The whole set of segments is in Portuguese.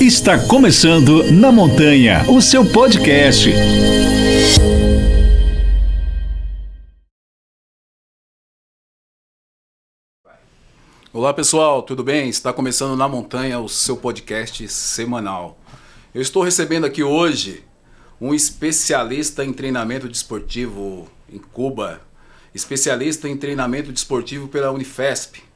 Está começando Na Montanha, o seu podcast. Olá pessoal, tudo bem? Está começando Na Montanha, o seu podcast semanal. Eu estou recebendo aqui hoje um especialista em treinamento desportivo em Cuba, especialista em treinamento desportivo pela Unifesp.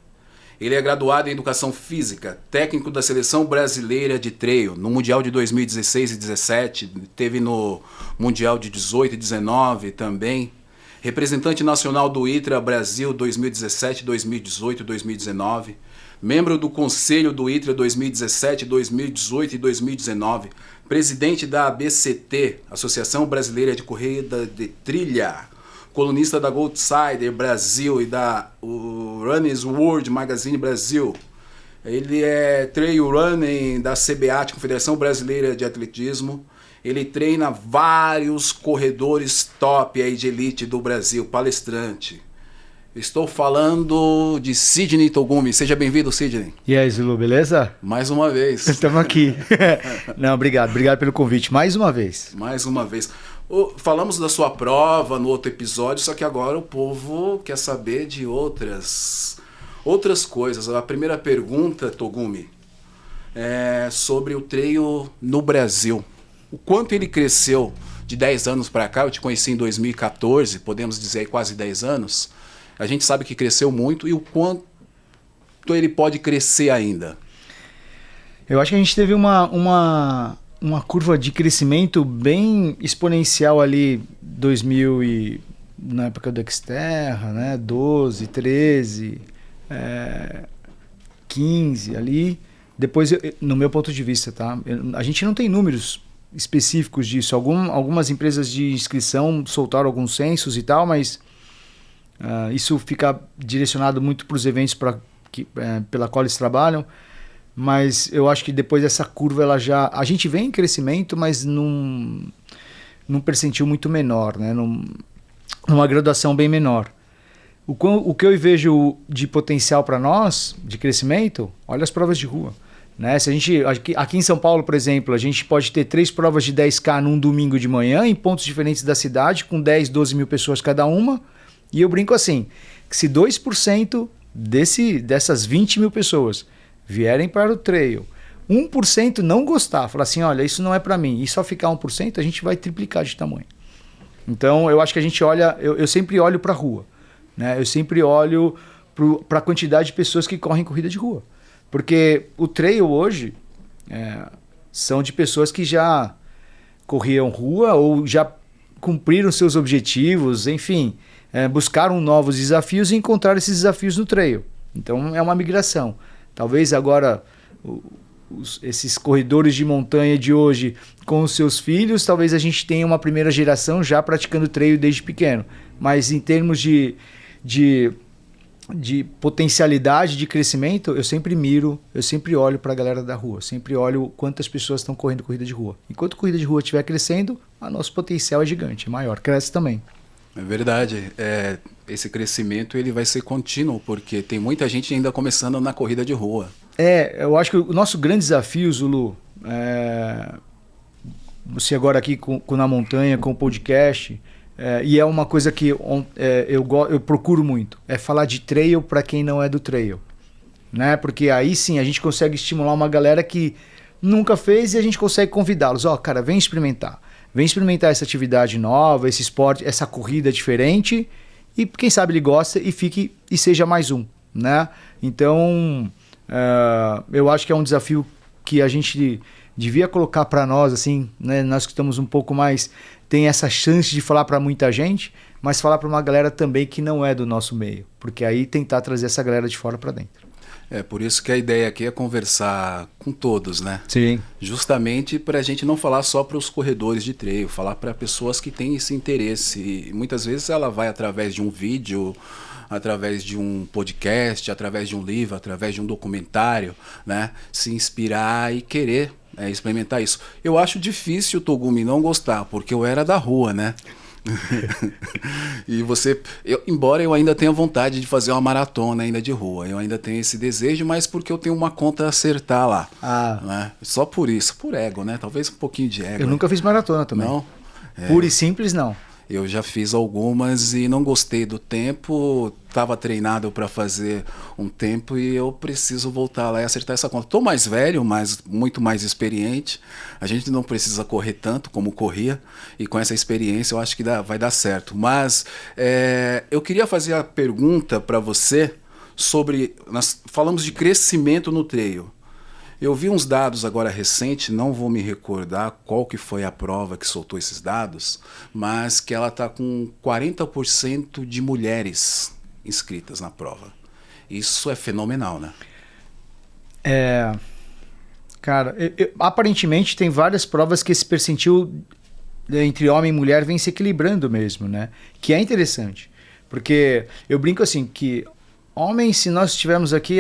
Ele é graduado em Educação Física, técnico da Seleção Brasileira de Trail, no Mundial de 2016 e 2017, teve no Mundial de 18 e 19 também, representante nacional do ITRA Brasil 2017, 2018 e 2019, membro do Conselho do ITRA 2017, 2018 e 2019, presidente da ABCT, Associação Brasileira de Corrida de Trilha, colunista da Goldsider Brasil e da Runner's World Magazine Brasil. Ele é trail running da CBAT, Confederação Brasileira de Atletismo. Ele treina vários corredores top aí de elite do Brasil, palestrante. Estou falando de Sidney Togumi. Seja bem-vindo, Sidney. E aí, Zulu, beleza? Mais uma vez. Estamos aqui. Não, obrigado pelo convite. Mais uma vez. Mais uma vez. Falamos da sua prova no outro episódio, só que agora o povo quer saber de outras coisas. A primeira pergunta, Togumi, é sobre o trail no Brasil. O quanto ele cresceu de 10 anos para cá, eu te conheci em 2014, podemos dizer aí quase 10 anos. A gente sabe que cresceu muito e o quanto ele pode crescer ainda. Eu acho que a gente teve uma curva de crescimento bem exponencial ali 2000 e na época do Xterra, né? 12, 13, 15 ali. Depois, no meu ponto de vista, tá? A gente não tem números específicos disso. Algumas empresas de inscrição soltaram alguns censos e tal, mas isso fica direcionado muito para os eventos pela qual eles trabalham. Mas eu acho que depois dessa curva a gente vem em crescimento, mas num percentil muito menor, né? Numa graduação bem menor. O que eu vejo de potencial para nós, de crescimento, olha as provas de rua. Né? Se a gente, aqui em São Paulo, por exemplo, a gente pode ter 3 provas de 10K num domingo de manhã, em pontos diferentes da cidade, com 10, 12 mil pessoas cada uma. E eu brinco assim, que se 2% dessas 20 mil pessoas vierem para o trail, 1% não gostar, falar assim, olha, isso não é para mim, e só ficar 1%, a gente vai triplicar de tamanho. Então, eu acho que a gente olha, eu sempre olho para a rua, né? Eu sempre olho para a quantidade de pessoas que correm corrida de rua. Porque o trail hoje são de pessoas que já corriam rua ou já cumpriram seus objetivos, enfim, buscaram novos desafios e encontraram esses desafios no trail. Então, é uma migração. Talvez agora esses corredores de montanha de hoje com os seus filhos, talvez a gente tenha uma primeira geração já praticando trail desde pequeno. Mas em termos de potencialidade de crescimento, eu sempre olho para a galera da rua, sempre olho quantas pessoas estão correndo corrida de rua. Enquanto a corrida de rua estiver crescendo, o nosso potencial é gigante, é maior, cresce também. É verdade, esse crescimento ele vai ser contínuo, porque tem muita gente ainda começando na corrida de rua. Eu acho que o nosso grande desafio, Zulu, você agora aqui Na Montanha, com o podcast, e é uma coisa que eu procuro muito, é falar de trail para quem não é do trail. Né? Porque aí sim a gente consegue estimular uma galera que nunca fez e a gente consegue convidá-los. Cara, vem experimentar. Vem experimentar essa atividade nova, esse esporte, essa corrida diferente e quem sabe ele gosta e fique e seja mais um, né? Então, eu acho que é um desafio que a gente devia colocar para nós, assim, né? Nós que estamos um pouco mais, tem essa chance de falar para muita gente, mas falar para uma galera também que não é do nosso meio, porque aí tentar trazer essa galera de fora para dentro. Por isso que a ideia aqui é conversar com todos, né? Sim. Justamente para a gente não falar só para os corredores de trail, falar para pessoas que têm esse interesse. E muitas vezes ela vai através de um vídeo, através de um podcast, através de um livro, através de um documentário, né? Se inspirar e querer experimentar isso. Eu acho difícil o Togumi não gostar, porque eu era da rua, né? E você, embora eu ainda tenha vontade de fazer uma maratona ainda de rua, eu ainda tenho esse desejo, mas porque eu tenho uma conta a acertar lá. Né? Só por isso, por ego, né? Talvez um pouquinho de ego. Eu nunca fiz maratona também. Não? Pura e simples, não. Eu já fiz algumas e não gostei do tempo, estava treinado para fazer um tempo e eu preciso voltar lá e acertar essa conta. Estou mais velho, mas muito mais experiente. A gente não precisa correr tanto como corria e com essa experiência eu acho que vai dar certo. Mas eu queria fazer a pergunta para você sobre... Nós falamos de crescimento no trail. Eu vi uns dados agora recentes, não vou me recordar qual que foi a prova que soltou esses dados, mas que ela está com 40% de mulheres inscritas na prova. Isso é fenomenal, né? Cara, aparentemente tem várias provas que esse percentil entre homem e mulher vem se equilibrando mesmo, né? Que é interessante, porque eu brinco assim, que homem, se nós estivermos aqui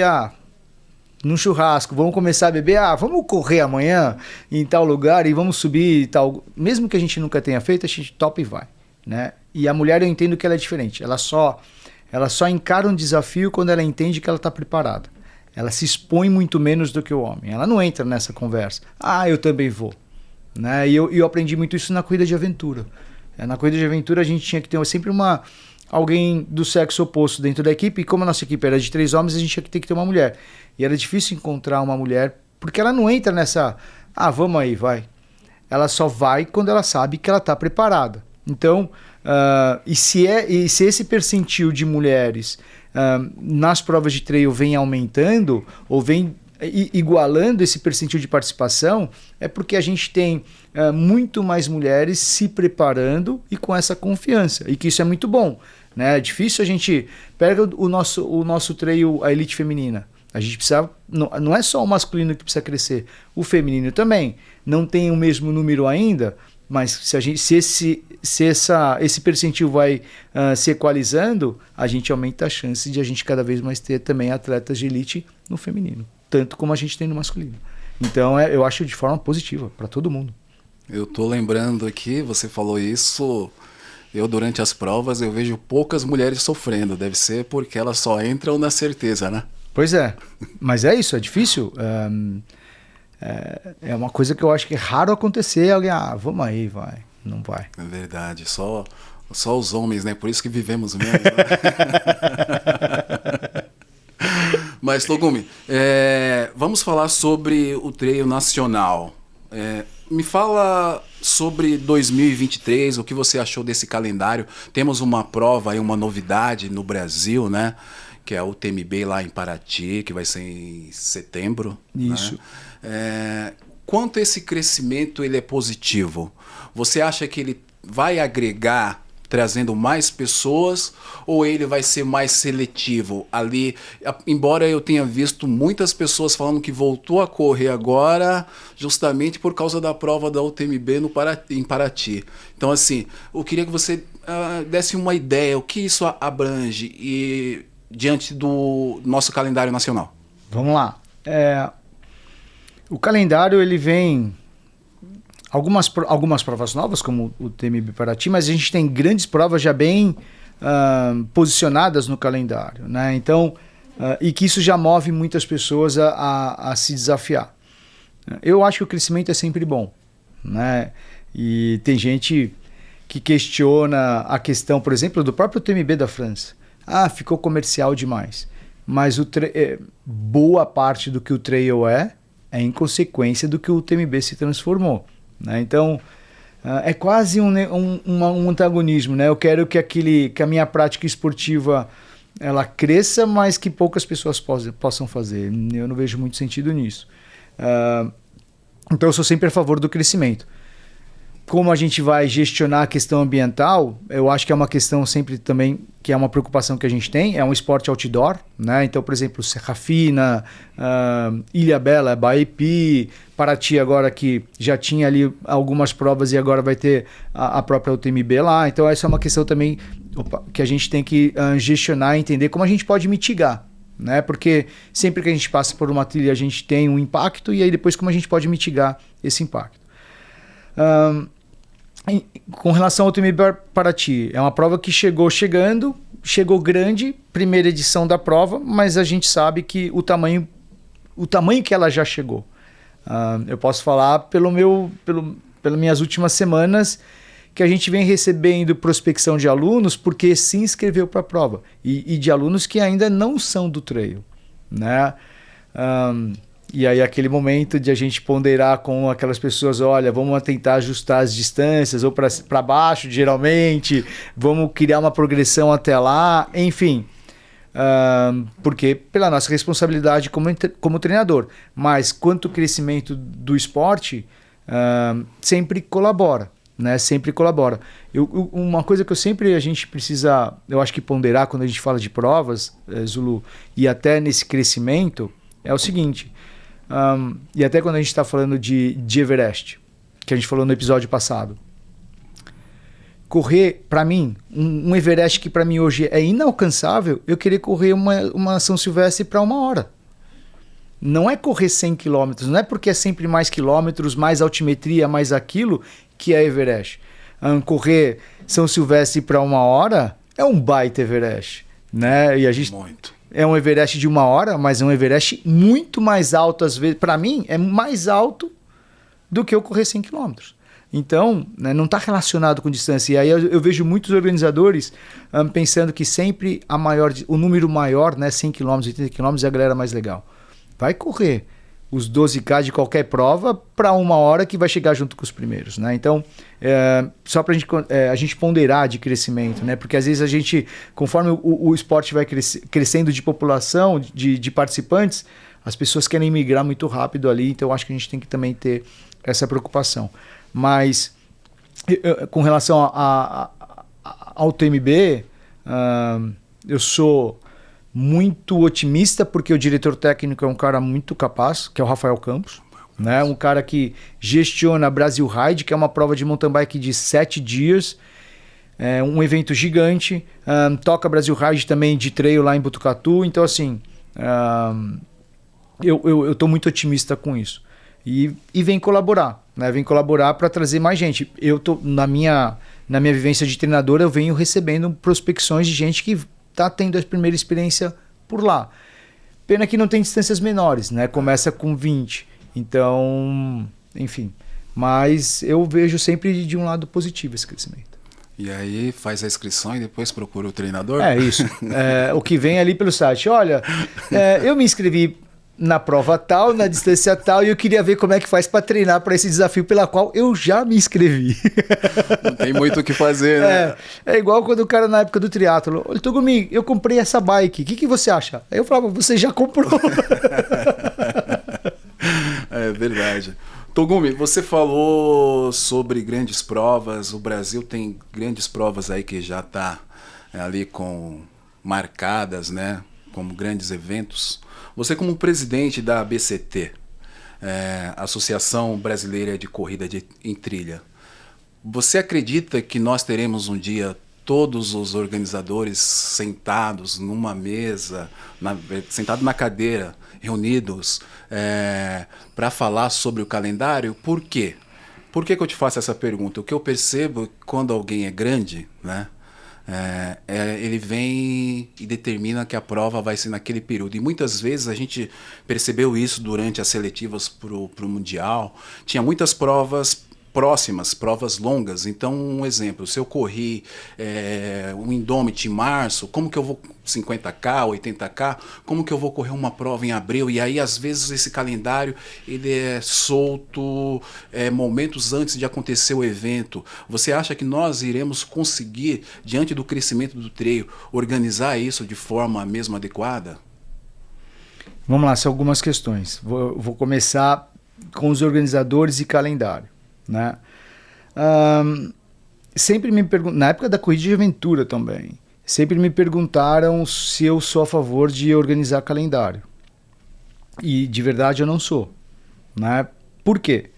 num churrasco, vamos começar a beber, vamos correr amanhã em tal lugar e vamos subir e tal. Mesmo que a gente nunca tenha feito, a gente topa e vai, né? E a mulher, eu entendo que ela é diferente. Ela só encara um desafio quando ela entende que ela está preparada. Ela se expõe muito menos do que o homem. Ela não entra nessa conversa. Eu também vou. Né? E eu aprendi muito isso na corrida de aventura. Na corrida de aventura a gente tinha que ter sempre alguém do sexo oposto dentro da equipe, e como a nossa equipe era de 3 homens, a gente tinha que ter que ter uma mulher. E era difícil encontrar uma mulher, porque ela não entra nessa, vamos aí, vai. Ela só vai quando ela sabe que ela está preparada. Então, e se esse percentil de mulheres nas provas de trail vem aumentando, ou vem igualando esse percentil de participação, é porque a gente tem muito mais mulheres se preparando e com essa confiança, e que isso é muito bom. Né? É difícil a gente... Pega o nosso trail, a elite feminina. A gente precisa... Não é só o masculino que precisa crescer, o feminino também. Não tem o mesmo número ainda, mas se esse percentil vai se equalizando, a gente aumenta a chance de a gente cada vez mais ter também atletas de elite no feminino, tanto como a gente tem no masculino. Então eu acho de forma positiva para todo mundo. Eu tô lembrando aqui, você falou isso, durante as provas eu vejo poucas mulheres sofrendo, deve ser porque elas só entram na certeza, né? Pois é, mas é isso, é difícil. É uma coisa que eu acho que é raro acontecer, alguém, vamos aí, vai, não vai. É verdade, só os homens, né? Por isso que vivemos menos, né? Mas, Togumi, vamos falar sobre o trail nacional. Me fala sobre 2023, o que você achou desse calendário. Temos uma prova aí, uma novidade no Brasil, né? Que é o UTMB lá em Paraty, que vai ser em setembro. Isso. Né? Quanto esse crescimento ele é positivo? Você acha que ele vai agregar trazendo mais pessoas, ou ele vai ser mais seletivo ali? Embora eu tenha visto muitas pessoas falando que voltou a correr agora justamente por causa da prova da UTMB em Paraty. Então, assim, eu queria que você desse uma ideia, o que isso abrange e diante do nosso calendário nacional. Vamos lá. O calendário, ele vem... Algumas provas novas, como o UTMB Paraty, mas a gente tem grandes provas já bem posicionadas no calendário, né? Então, e que isso já move muitas pessoas a se desafiar. Eu acho que o crescimento é sempre bom, né? E tem gente que questiona a questão, por exemplo, do próprio UTMB da França. Ficou comercial demais. Mas boa parte do que o trail é em consequência do que o UTMB se transformou. Né? Então, é quase um antagonismo. Né? Eu quero que a minha prática esportiva ela cresça, mas que poucas pessoas possam fazer. Eu não vejo muito sentido nisso. Então, eu sou sempre a favor do crescimento. Como a gente vai gestionar a questão ambiental, eu acho que é uma questão sempre também, que é uma preocupação que a gente tem, é um esporte outdoor, né? Então, por exemplo, Serrafina, Ilhabela, Baipi, Paraty agora que já tinha ali algumas provas e agora vai ter a própria UTMB lá. Então, essa é uma questão também que a gente tem que gestionar e entender como a gente pode mitigar, né? Porque sempre que a gente passa por uma trilha, a gente tem um impacto e aí depois como a gente pode mitigar esse impacto. Com relação ao UTMB Paraty, é uma prova que chegou grande, primeira edição da prova, mas a gente sabe que o tamanho que ela já chegou. Eu posso falar pelas minhas últimas semanas que a gente vem recebendo prospecção de alunos porque se inscreveu para a prova e de alunos que ainda não são do trail, né? E aí aquele momento de a gente ponderar com aquelas pessoas, olha, vamos tentar ajustar as distâncias ou para baixo, geralmente, vamos criar uma progressão até lá, enfim. Porque pela nossa responsabilidade como treinador, mas quanto ao crescimento do esporte, sempre colabora, né? Sempre colabora. Uma coisa que a gente precisa, eu acho que ponderar quando a gente fala de provas, Zulu, e até nesse crescimento, é o seguinte, e até quando a gente está falando de Everest, que a gente falou no episódio passado, correr, para mim, um Everest que para mim hoje é inalcançável, eu querer correr uma São Silvestre para 1 hora. Não é correr 100 quilômetros, não é porque é sempre mais quilômetros, mais altimetria, mais aquilo, que é Everest. Correr São Silvestre para 1 hora é um baita Everest, né? E a gente é um Everest de 1 hora, mas é um Everest muito mais alto, às vezes, para mim, é mais alto do que eu correr 100 quilômetros. Então, né, não está relacionado com distância. E aí eu vejo muitos organizadores pensando que sempre o número maior, né, 100 km, 80 km, é a galera mais legal. Vai correr os 12K de qualquer prova para 1 hora que vai chegar junto com os primeiros, né? Então, só para a gente ponderar de crescimento, né? Porque às vezes a gente, conforme o esporte vai crescendo de população, de participantes, as pessoas querem migrar muito rápido ali, então acho que a gente tem que também ter essa preocupação. Mas, com relação ao TMB, eu sou muito otimista porque o diretor técnico é um cara muito capaz, que é o Rafael Campos, né? Um cara que gestiona a Brasil Ride, que é uma prova de mountain bike de 7 dias, um evento gigante, toca Brasil Ride também de trail lá em Botucatu, então assim, eu estou muito otimista com isso. E vem colaborar, né? Vem colaborar para trazer mais gente. Eu tô na minha vivência de treinador, eu venho recebendo prospecções de gente que está tendo a primeira experiência por lá. Pena que não tem distâncias menores, né? Começa com 20. Então, enfim. Mas eu vejo sempre de um lado positivo esse crescimento. E aí faz a inscrição e depois procura o treinador? É isso. O que vem ali pelo site. Olha, eu me inscrevi na prova tal, na distância tal, e eu queria ver como é que faz para treinar para esse desafio pela qual eu já me inscrevi. Não tem muito o que fazer, né? É igual quando o cara na época do triatlo, olha, Togumi, eu comprei essa bike, o que você acha? Aí eu falava, você já comprou. É verdade. Togumi, você falou sobre grandes provas, o Brasil tem grandes provas aí que já está ali marcadas, né, como grandes eventos. Você, como presidente da ABCT, Associação Brasileira de Corrida em Trilha, você acredita que nós teremos um dia todos os organizadores sentados numa mesa, sentados na cadeira, reunidos, para falar sobre o calendário? Por quê? Por que eu te faço essa pergunta? O que eu percebo quando alguém é grande, né? Ele vem e determina que a prova vai ser naquele período. E muitas vezes a gente percebeu isso durante as seletivas para o Mundial. Tinha muitas provas próximas, provas longas. Então, um exemplo, se eu corri um Indomit em março, como que eu vou 50K, 80K, como que eu vou correr uma prova em abril? E aí, às vezes, esse calendário ele é solto momentos antes de acontecer o evento. Você acha que nós iremos conseguir, diante do crescimento do trail, organizar isso de forma mesmo adequada? Vamos lá, são algumas questões. Vou começar com os organizadores e calendário, né? Sempre me perguntam, na época da corrida de aventura também, sempre me perguntaram se eu sou a favor de organizar calendário. E de verdade eu não sou, né? Por quê?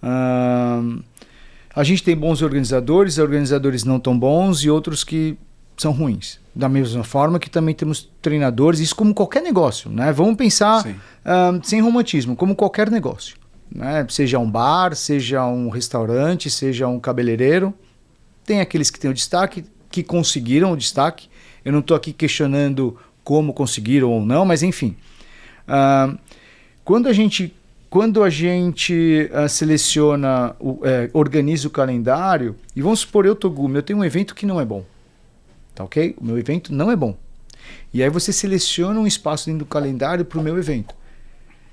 A gente tem bons organizadores não tão bons e outros que são ruins. Da mesma forma que também temos treinadores, isso como qualquer negócio, né? Vamos pensar sem romantismo, como qualquer negócio. né? Seja um bar, seja um restaurante, seja um cabeleireiro. Tem aqueles que têm o destaque, que conseguiram o destaque. Eu não estou aqui questionando como conseguiram ou não, mas enfim. Quando a gente seleciona, organiza o calendário, e vamos supor, eu tenho um evento que não é bom. Tá ok? O meu evento não é bom. E aí você seleciona um espaço dentro do calendário para o meu evento.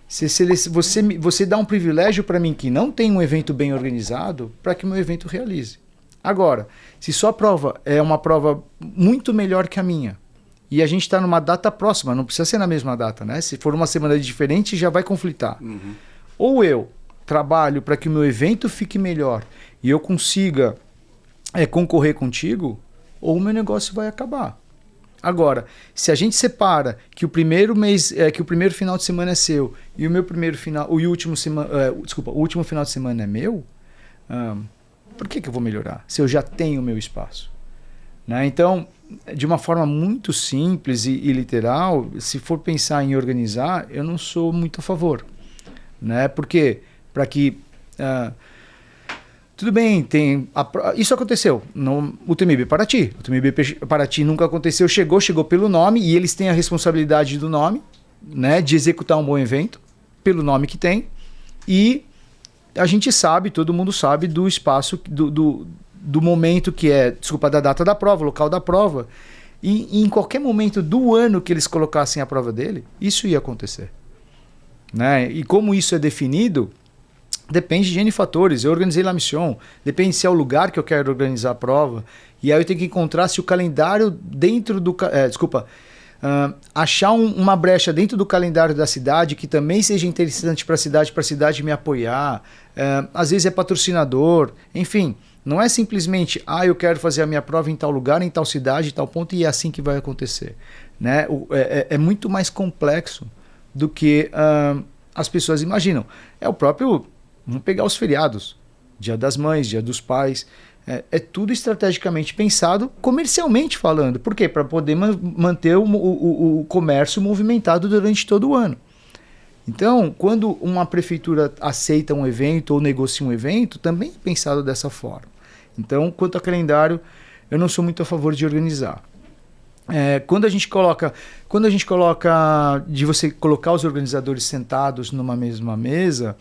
Você dá um privilégio para mim que não tem um evento bem organizado para que o meu evento realize. Agora, se sua prova é uma prova muito melhor que a minha, e a gente está numa data próxima, não precisa ser na mesma data, né? Se for uma semana diferente, já vai conflitar. Uhum. Ou eu trabalho para que o meu evento fique melhor e eu consiga concorrer contigo, ou o meu negócio vai acabar. Agora, se a gente separa que o primeiro final de semana é seu e o último final de semana é meu, por que eu vou melhorar se eu já tenho o meu espaço? Né? Então, de uma forma muito simples e literal, se for pensar em organizar, eu não sou muito a favor. Né? Porque para que... tudo bem, isso aconteceu no UTMB Paraty. O UTMB Paraty nunca aconteceu, chegou pelo nome, e eles têm a responsabilidade do nome, né, de executar um bom evento, pelo nome que tem, e a gente sabe, todo mundo sabe do espaço, do momento que da data da prova, local da prova, e em qualquer momento do ano que eles colocassem a prova dele, isso ia acontecer. Né? E como isso é definido, depende de N fatores. Eu organizei La Mission, depende se é o lugar que eu quero organizar a prova, e aí eu tenho que encontrar se o calendário dentro do... achar uma brecha dentro do calendário da cidade que também seja interessante para a cidade me apoiar. Às vezes é patrocinador, enfim, não é simplesmente eu quero fazer a minha prova em tal lugar, em tal cidade, em tal ponto, e é assim que vai acontecer. Né? É muito mais complexo do que as pessoas imaginam. É o próprio... Vamos pegar os feriados, Dia das Mães, Dia dos Pais, é tudo estrategicamente pensado, comercialmente falando. Por quê? Para poder manter o comércio movimentado durante todo o ano. Então, quando uma prefeitura aceita um evento ou negocia um evento, também é pensado dessa forma. Então, quanto a calendário, eu não sou muito a favor de organizar. Quando a gente coloca de você colocar os organizadores sentados numa mesma mesa,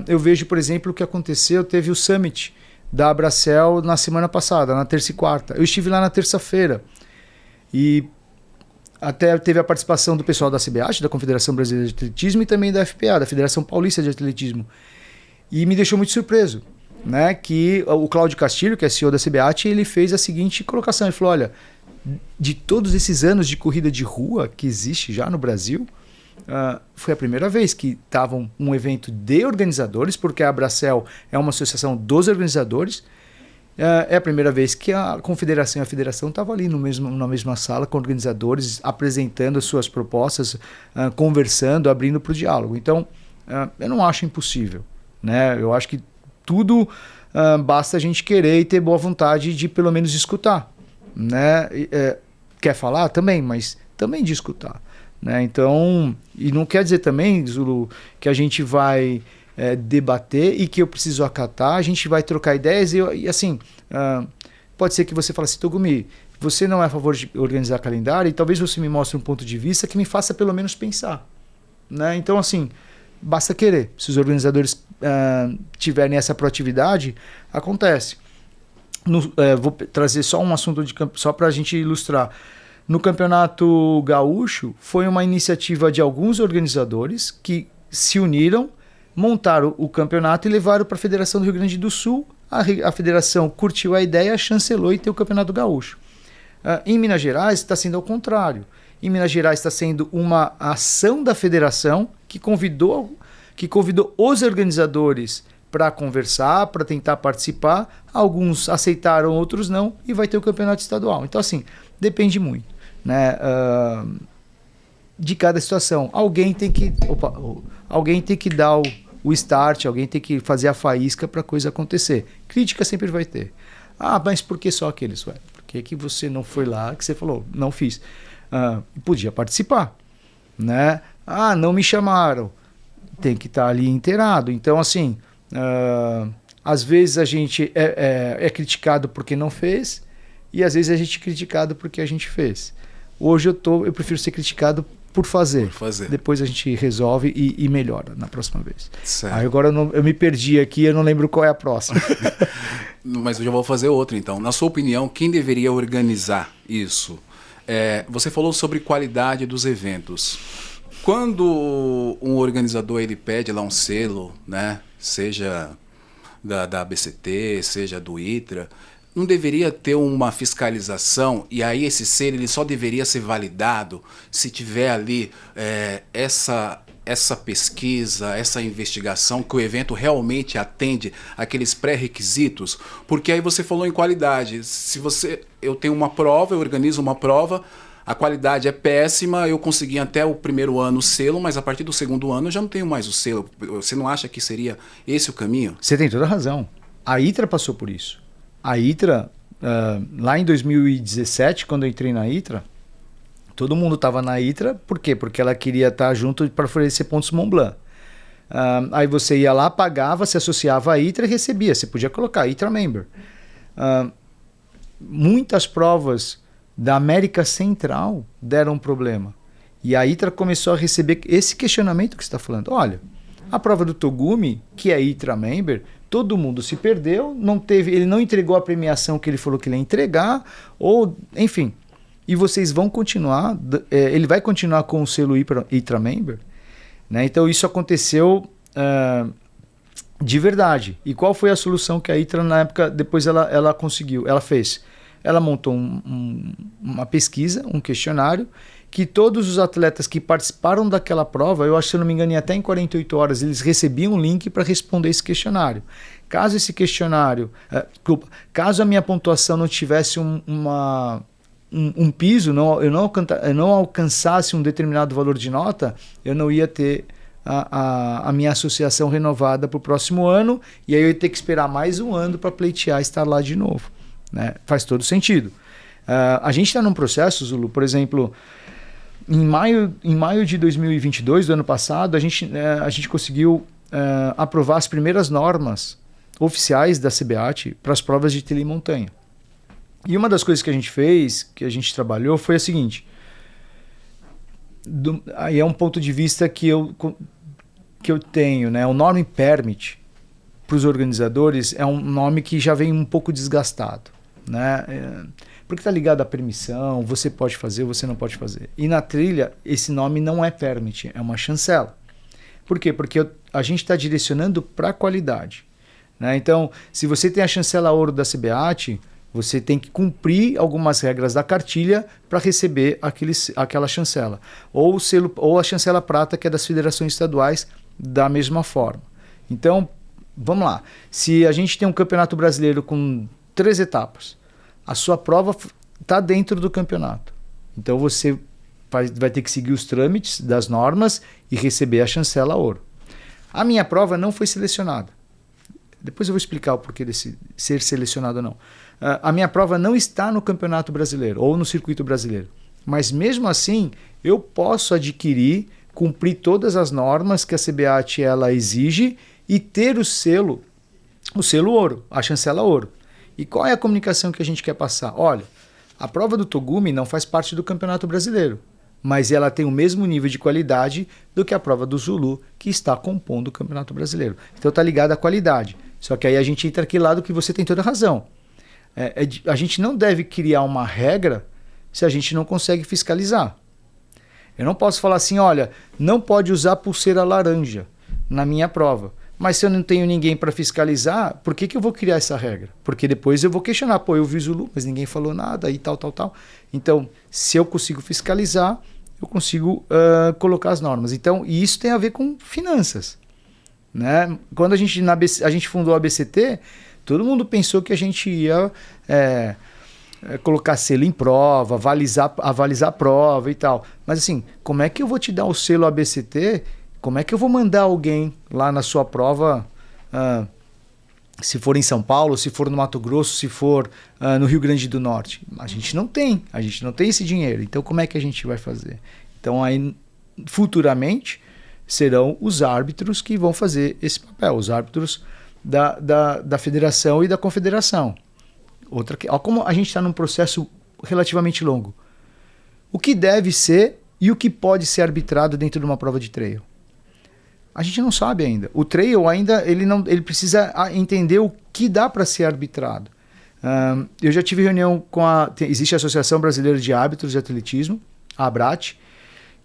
eu vejo, por exemplo, o que aconteceu, teve o Summit da Abracel na semana passada, na terça e quarta. Eu estive lá na terça-feira e até teve a participação do pessoal da CBAT, da Confederação Brasileira de Atletismo, e também da FPA, da Federação Paulista de Atletismo. E me deixou muito surpreso, né, que o Cláudio Castilho, que é CEO da CBAT, ele fez a seguinte colocação, ele falou, olha, de todos esses anos de corrida de rua que existe já no Brasil, foi a primeira vez que estavam um evento de organizadores, porque a Abracel é uma associação dos organizadores. É a primeira vez que a confederação e a federação estavam ali na mesma sala com organizadores, apresentando as suas propostas, conversando, abrindo para o diálogo. Então, eu não acho impossível. Né? Eu acho que tudo basta a gente querer e ter boa vontade de pelo menos escutar. Né? Quer falar? Também, mas também de escutar. Né? Então, e não quer dizer também, Zulu, que a gente vai debater e que eu preciso acatar, a gente vai trocar ideias e assim, pode ser que você fale assim, Togumi, você não é a favor de organizar calendário e talvez você me mostre um ponto de vista que me faça pelo menos pensar. Né? Então, assim, basta querer. Se os organizadores tiverem essa proatividade, acontece. Vou trazer só um assunto só para a gente ilustrar. No Campeonato Gaúcho, foi uma iniciativa de alguns organizadores que se uniram, montaram o campeonato e levaram para a Federação do Rio Grande do Sul. A federação curtiu a ideia, chancelou e tem o Campeonato Gaúcho. Em Minas Gerais está sendo ao contrário. Em Minas Gerais está sendo uma ação da federação que convidou os organizadores para conversar, para tentar participar. Alguns aceitaram, outros não, e vai ter o campeonato estadual. Então, assim, depende muito, né, de cada situação. Alguém tem que dar o start, alguém tem que fazer a faísca para a coisa acontecer. Crítica sempre vai ter. Mas por que só aqueles? Por que você não foi lá, que você falou, não fiz? Podia participar. Né? Não me chamaram. tem que estar ali inteirado. Então, assim, às vezes a gente é criticado porque não fez e às vezes a gente é criticado porque a gente fez. Hoje eu prefiro ser criticado por fazer. Depois a gente resolve e melhora na próxima vez. Aí agora eu me perdi aqui, eu não lembro qual é a próxima. Mas eu já vou fazer outra então. Na sua opinião, quem deveria organizar isso? Você falou sobre qualidade dos eventos. Quando um organizador ele pede lá um selo, né, seja da ABCT, seja do ITRA, não deveria ter uma fiscalização e aí esse selo ele só deveria ser validado se tiver ali essa pesquisa, essa investigação, que o evento realmente atende aqueles pré-requisitos? Porque aí você falou em qualidade. Se eu tenho uma prova, eu organizo uma prova, a qualidade é péssima, eu consegui até o primeiro ano o selo, mas a partir do segundo ano eu já não tenho mais o selo. Você não acha que seria esse o caminho? Você tem toda a razão. A ITRA passou por isso. A ITRA, lá em 2017, quando eu entrei na ITRA, todo mundo estava na ITRA. Por quê? Porque ela queria estar junto para oferecer pontos Mont Blanc. Aí você ia lá, pagava, se associava à ITRA e recebia. Você podia colocar ITRA Member. Muitas provas da América Central deram problema. E a ITRA começou a receber esse questionamento que você está falando. Olha, a prova do Togumi, que é ITRA Member, todo mundo se perdeu, ele não entregou a premiação que ele falou que ele ia entregar, ou enfim. E vocês vão continuar, ele vai continuar com o selo ITRA Member, né? Então isso aconteceu de verdade. E qual foi a solução que a ITRA na época, depois ela conseguiu? Ela fez, ela montou uma pesquisa, um questionário, que todos os atletas que participaram daquela prova, eu acho que se eu não me engano, até em 48 horas, eles recebiam um link para responder esse questionário. Caso esse questionário, caso a minha pontuação não tivesse um piso, eu não alcançasse um determinado valor de nota, eu não ia ter a minha associação renovada para o próximo ano, e aí eu ia ter que esperar mais um ano para pleitear e estar lá de novo, né? Faz todo sentido. A gente está num processo, Zulu, por exemplo, em maio de 2022, do ano passado, a gente conseguiu aprovar as primeiras normas oficiais da CBAT para as provas de trilha e montanha. E uma das coisas que a gente fez, que a gente trabalhou, foi a seguinte. Aí é um ponto de vista que eu tenho, né? O nome permit para os organizadores é um nome que já vem um pouco desgastado, né? Porque está ligado à permissão, você pode fazer, você não pode fazer. E na trilha, esse nome não é permit, é uma chancela. Por quê? Porque a gente está direcionando para a qualidade, né? Então, se você tem a chancela ouro da CBAT, você tem que cumprir algumas regras da cartilha para receber aquela chancela. Ou a chancela prata, que é das federações estaduais, da mesma forma. Então, vamos lá. Se a gente tem um campeonato brasileiro com 3 etapas, a sua prova está dentro do campeonato. Então, você vai ter que seguir os trâmites das normas e receber a chancela ouro. A minha prova não foi selecionada. Depois eu vou explicar o porquê desse ser selecionado ou não. A minha prova não está no Campeonato Brasileiro ou no Circuito Brasileiro. Mas mesmo assim, eu posso adquirir, cumprir todas as normas que a CBAT ela exige e ter o selo ouro, a chancela ouro. E qual é a comunicação que a gente quer passar? Olha, a prova do Togumi não faz parte do Campeonato Brasileiro, mas ela tem o mesmo nível de qualidade do que a prova do Zulu, que está compondo o Campeonato Brasileiro. Então está ligado à qualidade. Só que aí a gente entra aqui lado que você tem toda a razão. A gente não deve criar uma regra se a gente não consegue fiscalizar. Eu não posso falar assim, olha, não pode usar pulseira laranja na minha prova. Mas se eu não tenho ninguém para fiscalizar, por que eu vou criar essa regra? Porque depois eu vou questionar, pô, eu vi Zulu, mas ninguém falou nada e tal. Então, se eu consigo fiscalizar, eu consigo colocar as normas. Então, e isso tem a ver com finanças, né? Quando a gente fundou a ABCT, todo mundo pensou que a gente ia colocar selo em prova, avalizar a prova e tal. Mas assim, como é que eu vou te dar o selo ABCT? Como é que eu vou mandar alguém lá na sua prova, se for em São Paulo, se for no Mato Grosso, se for no Rio Grande do Norte? A gente não tem esse dinheiro. Então como é que a gente vai fazer? Então aí, futuramente, serão os árbitros que vão fazer esse papel, os árbitros da federação e da confederação. Olha como a gente está num processo relativamente longo. O que deve ser e o que pode ser arbitrado dentro de uma prova de trail? A gente não sabe ainda. O trail ainda ele precisa entender o que dá para ser arbitrado. Eu já tive reunião existe a Associação Brasileira de Árbitros de Atletismo, a ABRAT,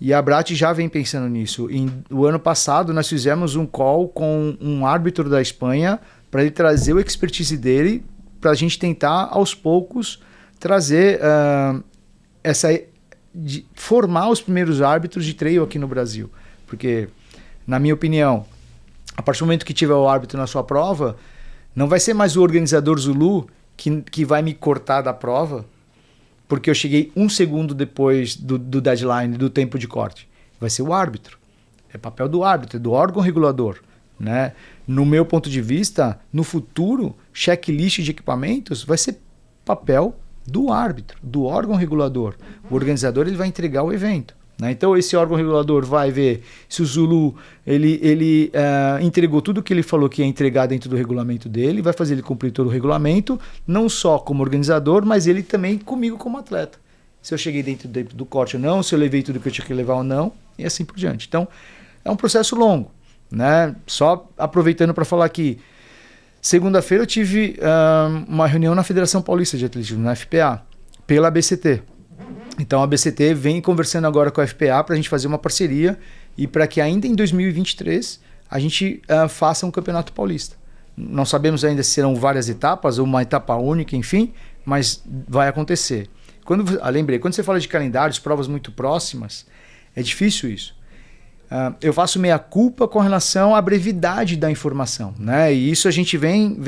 e a ABRAT já vem pensando nisso. O ano passado nós fizemos um call com um árbitro da Espanha para ele trazer o expertise dele para a gente tentar aos poucos trazer formar os primeiros árbitros de trail aqui no Brasil. Porque, na minha opinião, a partir do momento que tiver o árbitro na sua prova, não vai ser mais o organizador Zulu que vai me cortar da prova porque eu cheguei 1 segundo depois do deadline, do tempo de corte. Vai ser o árbitro. É papel do árbitro, é do órgão regulador. Né? No meu ponto de vista, no futuro, checklist de equipamentos vai ser papel do árbitro, do órgão regulador. O organizador ele vai entregar o evento. Né? Então esse órgão regulador vai ver se o Zulu ele entregou tudo o que ele falou que ia entregar dentro do regulamento dele, vai fazer ele cumprir todo o regulamento, não só como organizador, mas ele também comigo como atleta. Se eu cheguei dentro do corte ou não, se eu levei tudo que eu tinha que levar ou não, e assim por diante. Então é um processo longo. Né? Só aproveitando para falar aqui, segunda-feira eu tive uma reunião na Federação Paulista de Atletismo, na FPA, pela ABCT. Então a ABCT vem conversando agora com a FPA para a gente fazer uma parceria e para que ainda em 2023 a gente faça um campeonato paulista. Não sabemos ainda se serão várias etapas ou uma etapa única, enfim, mas vai acontecer. Lembrei, quando você fala de calendários, provas muito próximas, é difícil isso. Eu faço meia-culpa com relação à brevidade da informação, né? E isso a gente vem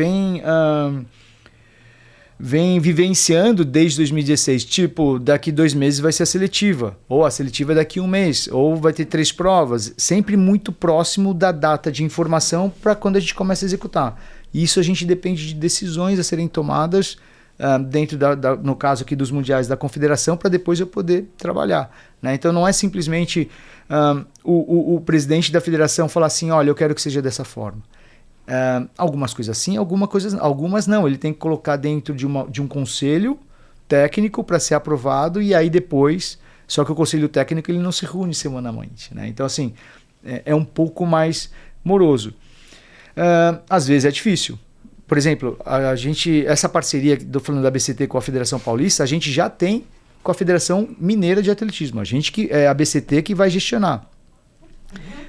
vivenciando desde 2016. Tipo, daqui 2 meses vai ser a seletiva, ou a seletiva daqui 1 mês, ou vai ter 3 provas, sempre muito próximo da data de informação para quando a gente começa a executar. E isso a gente depende de decisões a serem tomadas dentro, no caso aqui dos mundiais da confederação, para depois eu poder trabalhar. Né? Então não é simplesmente o presidente da federação falar assim, olha, eu quero que seja dessa forma. Algumas coisas sim, algumas não. Ele tem que colocar dentro de um conselho técnico para ser aprovado e aí depois, só que o conselho técnico ele não se reúne semanalmente. Né? Então assim, é um pouco mais moroso. Às vezes é difícil. Por exemplo, essa parceria, estou falando da ABCT com a Federação Paulista, a gente já tem com a Federação Mineira de Atletismo. A gente que é a ABCT que vai gestionar.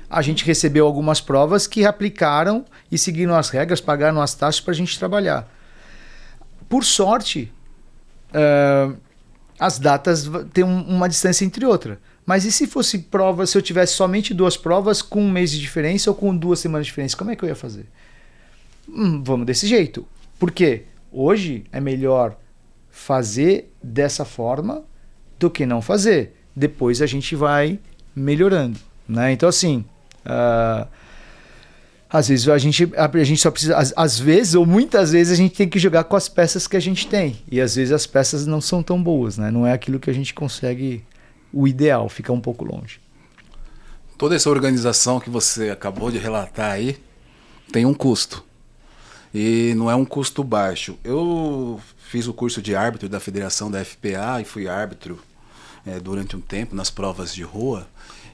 A gente recebeu algumas provas que aplicaram e seguiram as regras, pagaram as taxas para a gente trabalhar. Por sorte, as datas têm uma distância entre outra. Mas e se fosse prova, se eu tivesse somente 2 provas com 1 mês de diferença ou com 2 semanas de diferença, como é que eu ia fazer? Vamos desse jeito. Por quê? Hoje é melhor fazer dessa forma do que não fazer. Depois a gente vai melhorando. Né? Então assim, às vezes a gente só precisa, às vezes ou muitas vezes a gente tem que jogar com as peças que a gente tem. E às vezes as peças não são tão boas. Né? Não é aquilo que a gente consegue, o ideal, fica um pouco longe. Toda essa organização que você acabou de relatar aí tem um custo. E não é um custo baixo. Eu fiz o curso de árbitro da Federação da FPA e fui árbitro durante um tempo nas provas de rua.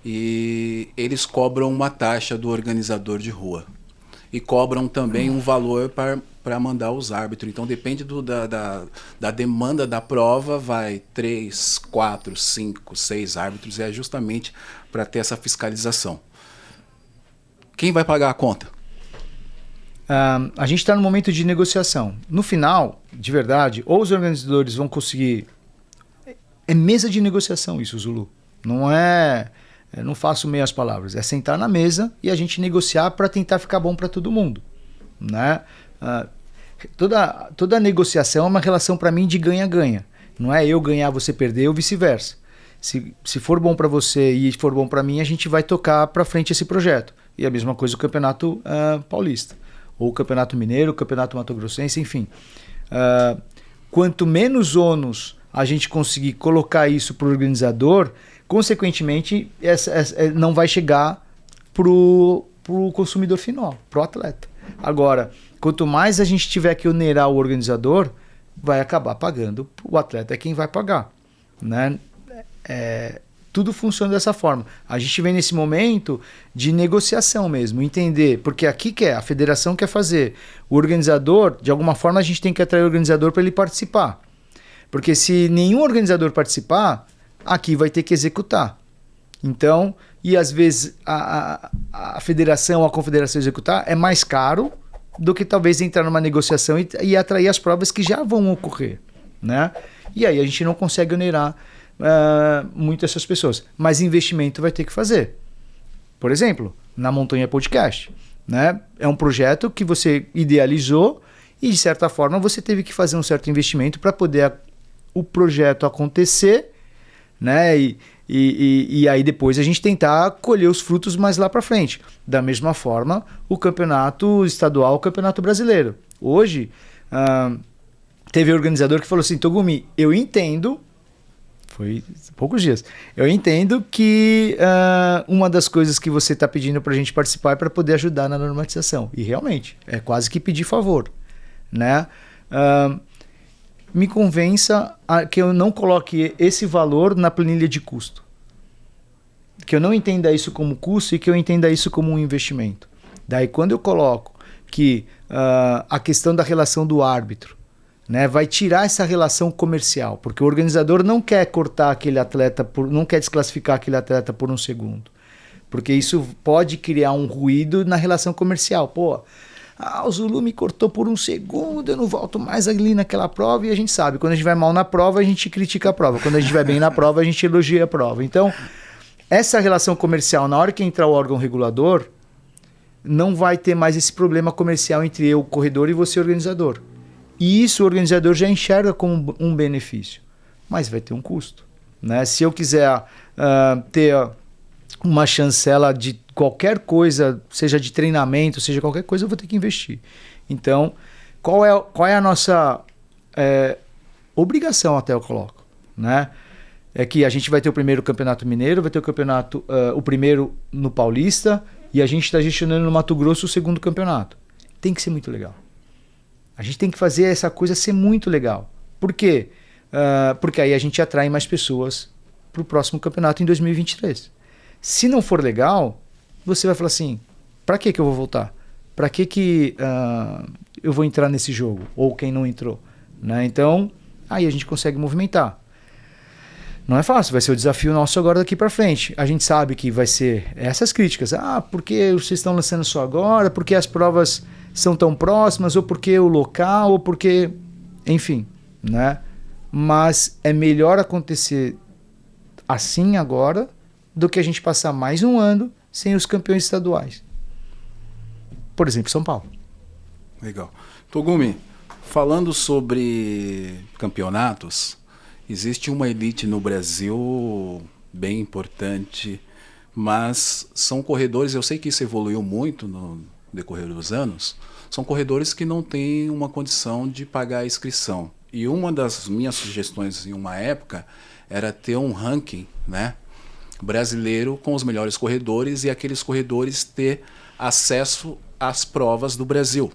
E eles cobram uma taxa do organizador de rua. E cobram também um valor para mandar os árbitros. Então depende da demanda da prova, vai 3, 4, 5, 6 árbitros. É justamente para ter essa fiscalização. Quem vai pagar a conta? A gente está no momento de negociação. No final, de verdade, ou os organizadores vão conseguir... É mesa de negociação isso, Zulu. Não é... Eu não faço meias palavras. É sentar na mesa e a gente negociar para tentar ficar bom para todo mundo. Né? Toda negociação é uma relação para mim de ganha-ganha. Não é eu ganhar, você perder ou vice-versa. Se for bom para você e for bom para mim, a gente vai tocar para frente esse projeto. E a mesma coisa o Campeonato Paulista. Ou o Campeonato Mineiro, o Campeonato Mato Grossense, enfim. Quanto menos ônus a gente conseguir colocar isso para o organizador, consequentemente não vai chegar pro consumidor final, pro atleta. Agora, quanto mais a gente tiver que onerar o organizador, vai acabar pagando, o atleta é quem vai pagar, né? Tudo funciona dessa forma. A gente vem nesse momento de negociação mesmo, entender, porque aqui a federação quer fazer, o organizador, de alguma forma a gente tem que atrair o organizador para ele participar, porque se nenhum organizador participar, aqui vai ter que executar. Então, e às vezes a federação, a confederação executar é mais caro do que talvez entrar numa negociação e atrair as provas que já vão ocorrer, né? E aí a gente não consegue onerar muito essas pessoas, mas investimento vai ter que fazer. Por exemplo, na Montanha Podcast, né? É um projeto que você idealizou e de certa forma você teve que fazer um certo investimento para poder o projeto acontecer, né? E aí depois a gente tentar colher os frutos mais lá para frente. Da mesma forma, o campeonato estadual, o campeonato brasileiro. Hoje, teve um organizador que falou assim, Togumi, eu entendo, foi poucos dias, eu entendo que uma das coisas que você está pedindo para a gente participar é para poder ajudar na normatização. E realmente, é quase que pedir favor, né? Me convença que eu não coloque esse valor na planilha de custo. Que eu não entenda isso como custo e que eu entenda isso como um investimento. Daí quando eu coloco que a questão da relação do árbitro, né, vai tirar essa relação comercial, porque o organizador não quer cortar aquele atleta, não quer desclassificar aquele atleta por um segundo. Porque isso pode criar um ruído na relação comercial. Pô, o Zulu me cortou por um segundo, eu não volto mais ali naquela prova, e a gente sabe, quando a gente vai mal na prova, a gente critica a prova, quando a gente vai bem na prova, a gente elogia a prova. Então, essa relação comercial, na hora que entrar o órgão regulador, não vai ter mais esse problema comercial entre eu, o corredor, e você, organizador. E isso o organizador já enxerga como um benefício, mas vai ter um custo, né? Se eu quiser ter uma chancela de qualquer coisa, seja de treinamento, seja qualquer coisa, eu vou ter que investir. Então, qual é a nossa obrigação, até eu coloco, né? É que a gente vai ter o primeiro campeonato mineiro, vai ter o primeiro no Paulista, e a gente está gestionando no Mato Grosso o segundo campeonato. Tem que ser muito legal. A gente tem que fazer essa coisa ser muito legal. Por quê? Porque aí a gente atrai mais pessoas para o próximo campeonato em 2023. Se não for legal, você vai falar assim, para que eu vou voltar? Para que eu vou entrar nesse jogo? Ou quem não entrou? Né? Então, aí a gente consegue movimentar. Não é fácil, vai ser o desafio nosso agora daqui para frente. A gente sabe que vai ser essas críticas. Por que vocês estão lançando só agora? Por que as provas são tão próximas? Ou por que o local? Ou porque... Enfim, né? Mas é melhor acontecer assim agora do que a gente passar mais um ano sem os campeões estaduais. Por exemplo, São Paulo. Legal. Togumi, falando sobre campeonatos, existe uma elite no Brasil bem importante, mas são corredores, eu sei que isso evoluiu muito no decorrer dos anos, são corredores que não têm uma condição de pagar a inscrição. E uma das minhas sugestões em uma época era ter um ranking, né, brasileiro com os melhores corredores e aqueles corredores ter acesso às provas do Brasil.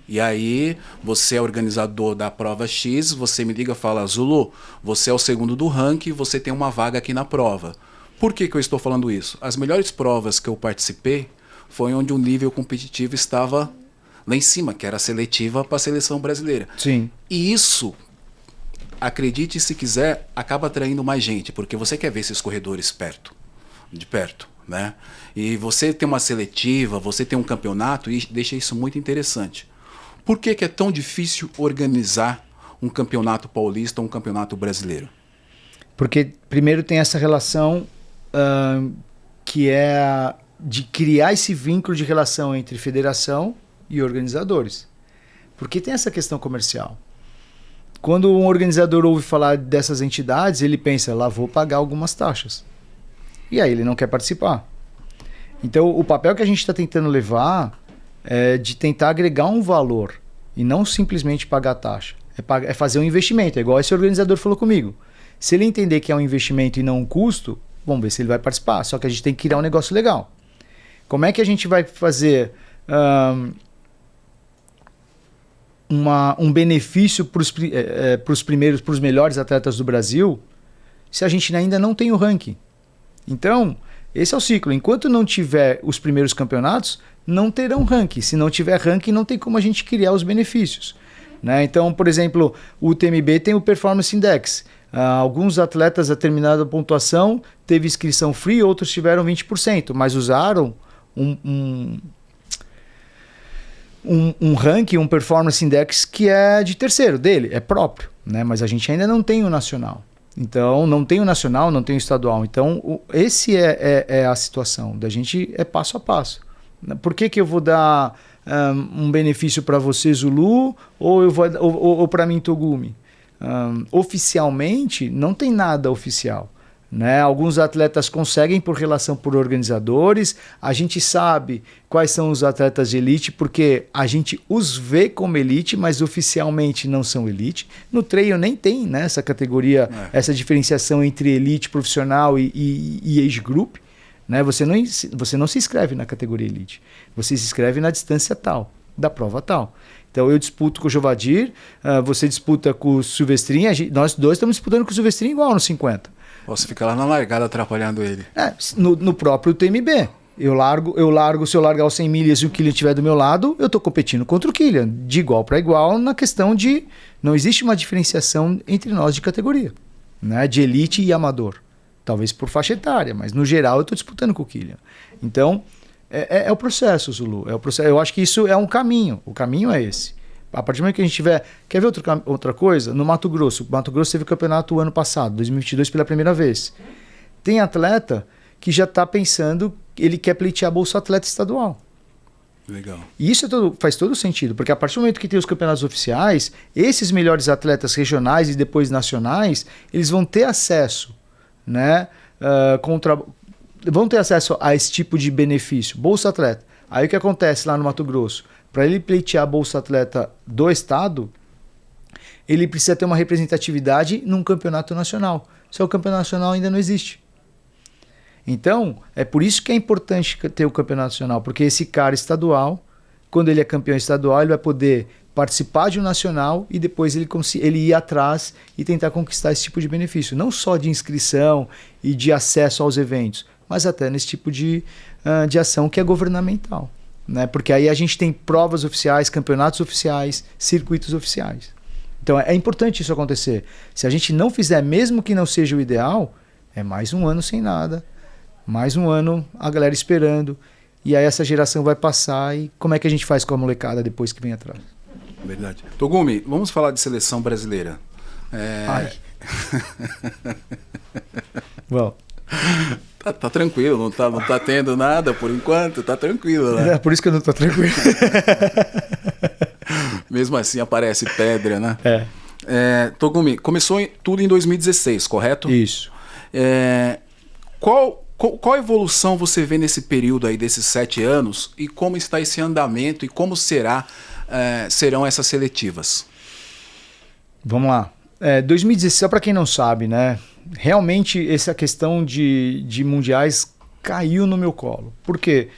E aí, você é organizador da prova X, você me liga e fala, Zulu, você é o segundo do ranking, você tem uma vaga aqui na prova. Por que eu estou falando isso? As melhores provas que eu participei foi onde o nível competitivo estava lá em cima, que era a seletiva para a seleção brasileira. Sim. E isso, acredite se quiser, acaba atraindo mais gente, porque você quer ver esses corredores de perto, né? E você tem uma seletiva, você tem um campeonato e deixa isso muito interessante. Por que é tão difícil organizar um campeonato paulista ou um campeonato brasileiro? Porque primeiro tem essa relação que é de criar esse vínculo de relação entre federação e organizadores. Porque tem essa questão comercial. Quando um organizador ouve falar dessas entidades, ele pensa, lá vou pagar algumas taxas. E aí ele não quer participar. Então o papel que a gente está tentando levar de tentar agregar um valor e não simplesmente pagar a taxa. É fazer um investimento, é igual esse organizador falou comigo. Se ele entender que é um investimento e não um custo, vamos ver se ele vai participar. Só que a gente tem que criar um negócio legal. Como é que a gente vai fazer um benefício para os melhores atletas do Brasil se a gente ainda não tem o ranking? Então, esse é o ciclo. Enquanto não tiver os primeiros campeonatos, não terão ranking. Se não tiver ranking, não tem como a gente criar os benefícios. Né? Então, por exemplo, o UTMB tem o Performance Index. Alguns atletas a determinada pontuação teve inscrição free, outros tiveram 20%, mas usaram um ranking, um Performance Index que é de terceiro dele, é próprio, né? Mas a gente ainda não tem o nacional. Então, não tem o nacional, não tem o estadual. Então, esse é a situação da gente, é passo a passo. Por que eu vou dar um benefício para você, Zulu, ou para mim, Togumi? Oficialmente, não tem nada oficial. Né? Alguns atletas conseguem por relação por organizadores. A gente sabe quais são os atletas de elite porque a gente os vê como elite, mas oficialmente não são elite. No trail nem tem, né, essa categoria, essa diferenciação entre elite profissional e age group. Né? Você não se inscreve na categoria elite. Você se inscreve na distância tal, da prova tal. Então eu disputo com o Jovadir, você disputa com o Silvestrinho, nós dois estamos disputando com o Silvestrinho igual no 50. Você fica lá na largada atrapalhando ele. No próprio TMB. Se eu largar os 100 milhas e o Kilian estiver do meu lado, eu estou competindo contra o Kilian, de igual para igual, na questão de não existe uma diferenciação entre nós de categoria, né? De elite e amador. Talvez por faixa etária, mas no geral eu estou disputando com o Kilian. Então, é o processo, Zulu. É o processo. Eu acho que isso é um caminho. O caminho é esse. A partir do momento que a gente tiver... Quer ver outra coisa? No Mato Grosso. O Mato Grosso teve o campeonato o ano passado, 2022, pela primeira vez. Tem atleta que já está pensando, ele quer pleitear a Bolsa Atleta Estadual. Legal. E isso faz todo sentido, porque a partir do momento que tem os campeonatos oficiais, esses melhores atletas regionais e depois nacionais, eles vão ter acesso, né, vão ter acesso a esse tipo de benefício. Bolsa Atleta. Aí o que acontece lá no Mato Grosso? Para ele pleitear a Bolsa Atleta do estado, ele precisa ter uma representatividade num campeonato nacional. Só o campeonato nacional ainda não existe. Então, é por isso que é importante ter o campeonato nacional, porque esse cara estadual, quando ele é campeão estadual, ele vai poder participar de um nacional e depois ele ir atrás e tentar conquistar esse tipo de benefício. Não só de inscrição e de acesso aos eventos, mas até nesse tipo de ação que é governamental. Né? Porque aí a gente tem provas oficiais, campeonatos oficiais, circuitos oficiais. Então é importante isso acontecer. Se a gente não fizer, mesmo que não seja o ideal, é mais um ano sem nada, mais um ano a galera esperando, e aí essa geração vai passar, e como é que a gente faz com a molecada depois que vem atrás? Verdade. Togumi, vamos falar de seleção brasileira. Ai. Bom. Tá tranquilo, não tá tendo nada por enquanto, tá tranquilo, né? É por isso que eu não tô tranquilo. Mesmo assim aparece pedra, né? Togumi, começou tudo em 2016, correto? Isso. Qual evolução você vê nesse período aí desses 7 anos e como está esse andamento e como serão essas seletivas? Vamos lá. 2016, só para quem não sabe, né? Realmente essa questão de mundiais caiu no meu colo. Por quê?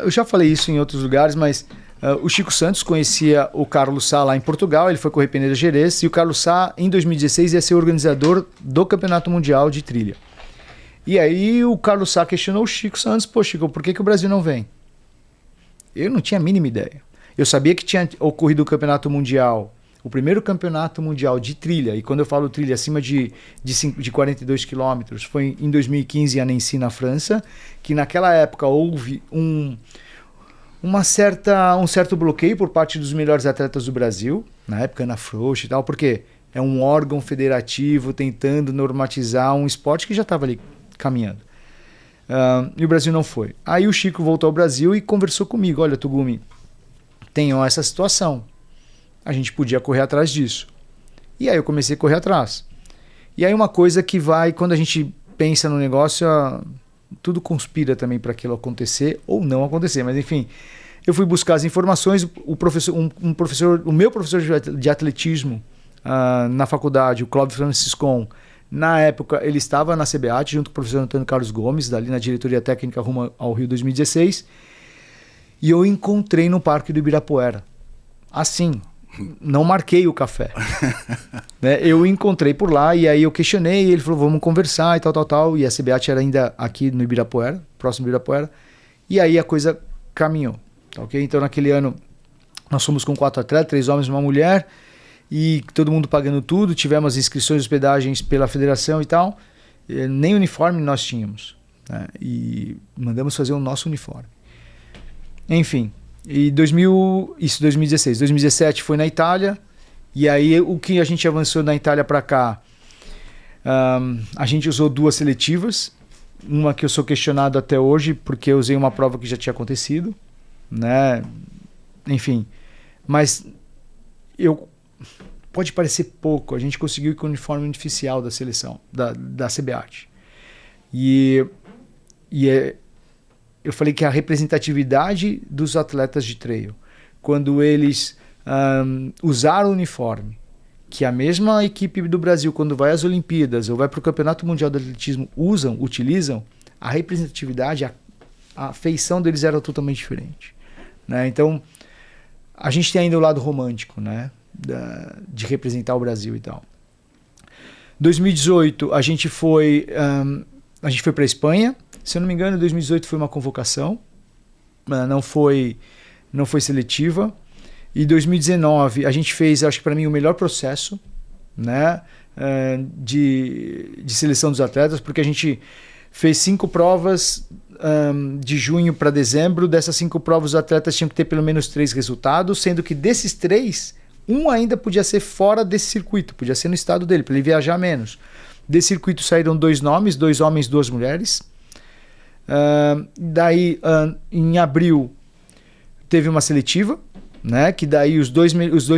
Eu já falei isso em outros lugares, mas o Chico Santos conhecia o Carlos Sá lá em Portugal, ele foi correr Peneira Gerês, e o Carlos Sá, em 2016, ia ser organizador do Campeonato Mundial de Trilha. E aí o Carlos Sá questionou o Chico Santos: pô, Chico, por que o Brasil não vem? Eu não tinha a mínima ideia. Eu sabia que tinha ocorrido o Campeonato Mundial, o primeiro Campeonato Mundial de Trilha, e quando eu falo trilha acima de 42 quilômetros, foi em 2015 em Annecy, na França, que naquela época houve um certo bloqueio por parte dos melhores atletas do Brasil, na época Ana Frouxa e tal, porque é um órgão federativo tentando normatizar um esporte que já estava ali caminhando. E o Brasil não foi. Aí o Chico voltou ao Brasil e conversou comigo: olha, Togumi, tenho essa situação, a gente podia correr atrás disso. E aí eu comecei a correr atrás. E aí uma coisa que vai, quando a gente pensa no negócio, tudo conspira também para aquilo acontecer ou não acontecer, mas enfim, eu fui buscar as informações. O meu professor de atletismo na faculdade, o Cláudio Franciscon, Na época, ele estava na CBAT, junto com o professor Antônio Carlos Gomes, dali na diretoria técnica rumo ao Rio 2016. E eu encontrei no Parque do Ibirapuera. Assim, não marquei o café. Né? Eu encontrei por lá e aí eu questionei, e ele falou, vamos conversar e tal. E a CBAT era ainda aqui no Ibirapuera, próximo do Ibirapuera. E aí a coisa caminhou. Tá, okay? Então naquele ano nós fomos com 4 atletas, 3 homens e uma mulher, e todo mundo pagando tudo, tivemos inscrições e hospedagens pela federação e tal, nem uniforme nós tínhamos, né? E mandamos fazer o nosso uniforme. Enfim, e 2016, 2017 foi na Itália, e aí o que a gente avançou na Itália para cá, a gente usou 2 seletivas, uma que eu sou questionado até hoje, porque eu usei uma prova que já tinha acontecido, né? Enfim, mas pode parecer pouco, a gente conseguiu ir com o uniforme oficial da seleção, da CBAT. Eu falei que a representatividade dos atletas de trail, quando eles usaram o uniforme, que a mesma equipe do Brasil, quando vai às Olimpíadas ou vai para o Campeonato Mundial de Atletismo, utilizam, a representatividade, a feição deles era totalmente diferente. Né? Então, a gente tem ainda o lado romântico, né? De representar o Brasil e tal. 2018 a gente foi para a Espanha. Se eu não me engano, 2018 foi uma convocação, não foi seletiva. E 2019 a gente fez, acho que para mim, o melhor processo, né, de seleção dos atletas, porque a gente fez 5 provas de junho para dezembro. Dessas 5 provas, os atletas tinham que ter pelo menos 3 resultados, sendo que desses 3, um ainda podia ser fora desse circuito, podia ser no estado dele, para ele viajar menos. Desse circuito saíram 2 nomes, 2 homens, 2 mulheres. Daí, em abril, teve uma seletiva, né? Que daí os dois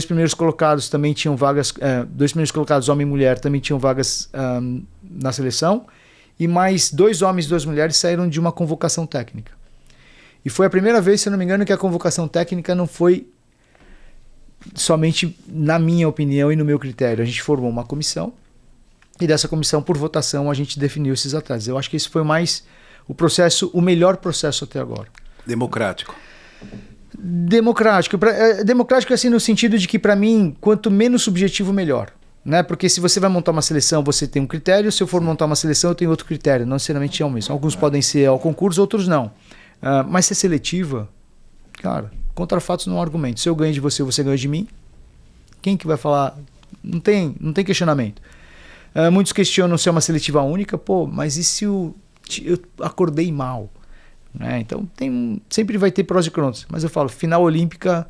primeiros colocados também tinham vagas, 2 primeiros colocados, homem e mulher, também tinham vagas na seleção. E mais 2 homens e 2 mulheres saíram de uma convocação técnica. E foi a primeira vez, se eu não me engano, que a convocação técnica não foi somente na minha opinião e no meu critério. A gente formou uma comissão e dessa comissão, por votação, a gente definiu esses atletas. Eu acho que esse foi mais o melhor processo até agora. Democrático. Democrático assim no sentido de que, para mim, quanto menos subjetivo, melhor. Né? Porque se você vai montar uma seleção, você tem um critério. Se eu for montar uma seleção, eu tenho outro critério. Não necessariamente é o mesmo. Alguns podem ser ao concurso, outros não. Mas ser seletiva, cara, contra fatos não há argumento. Se eu ganho de você, você ganha de mim. Quem que vai falar? Não tem questionamento. Muitos questionam se é uma seletiva única. Pô, mas e se eu acordei mal? Né? Então sempre vai ter prós e contras. Mas eu falo, final olímpica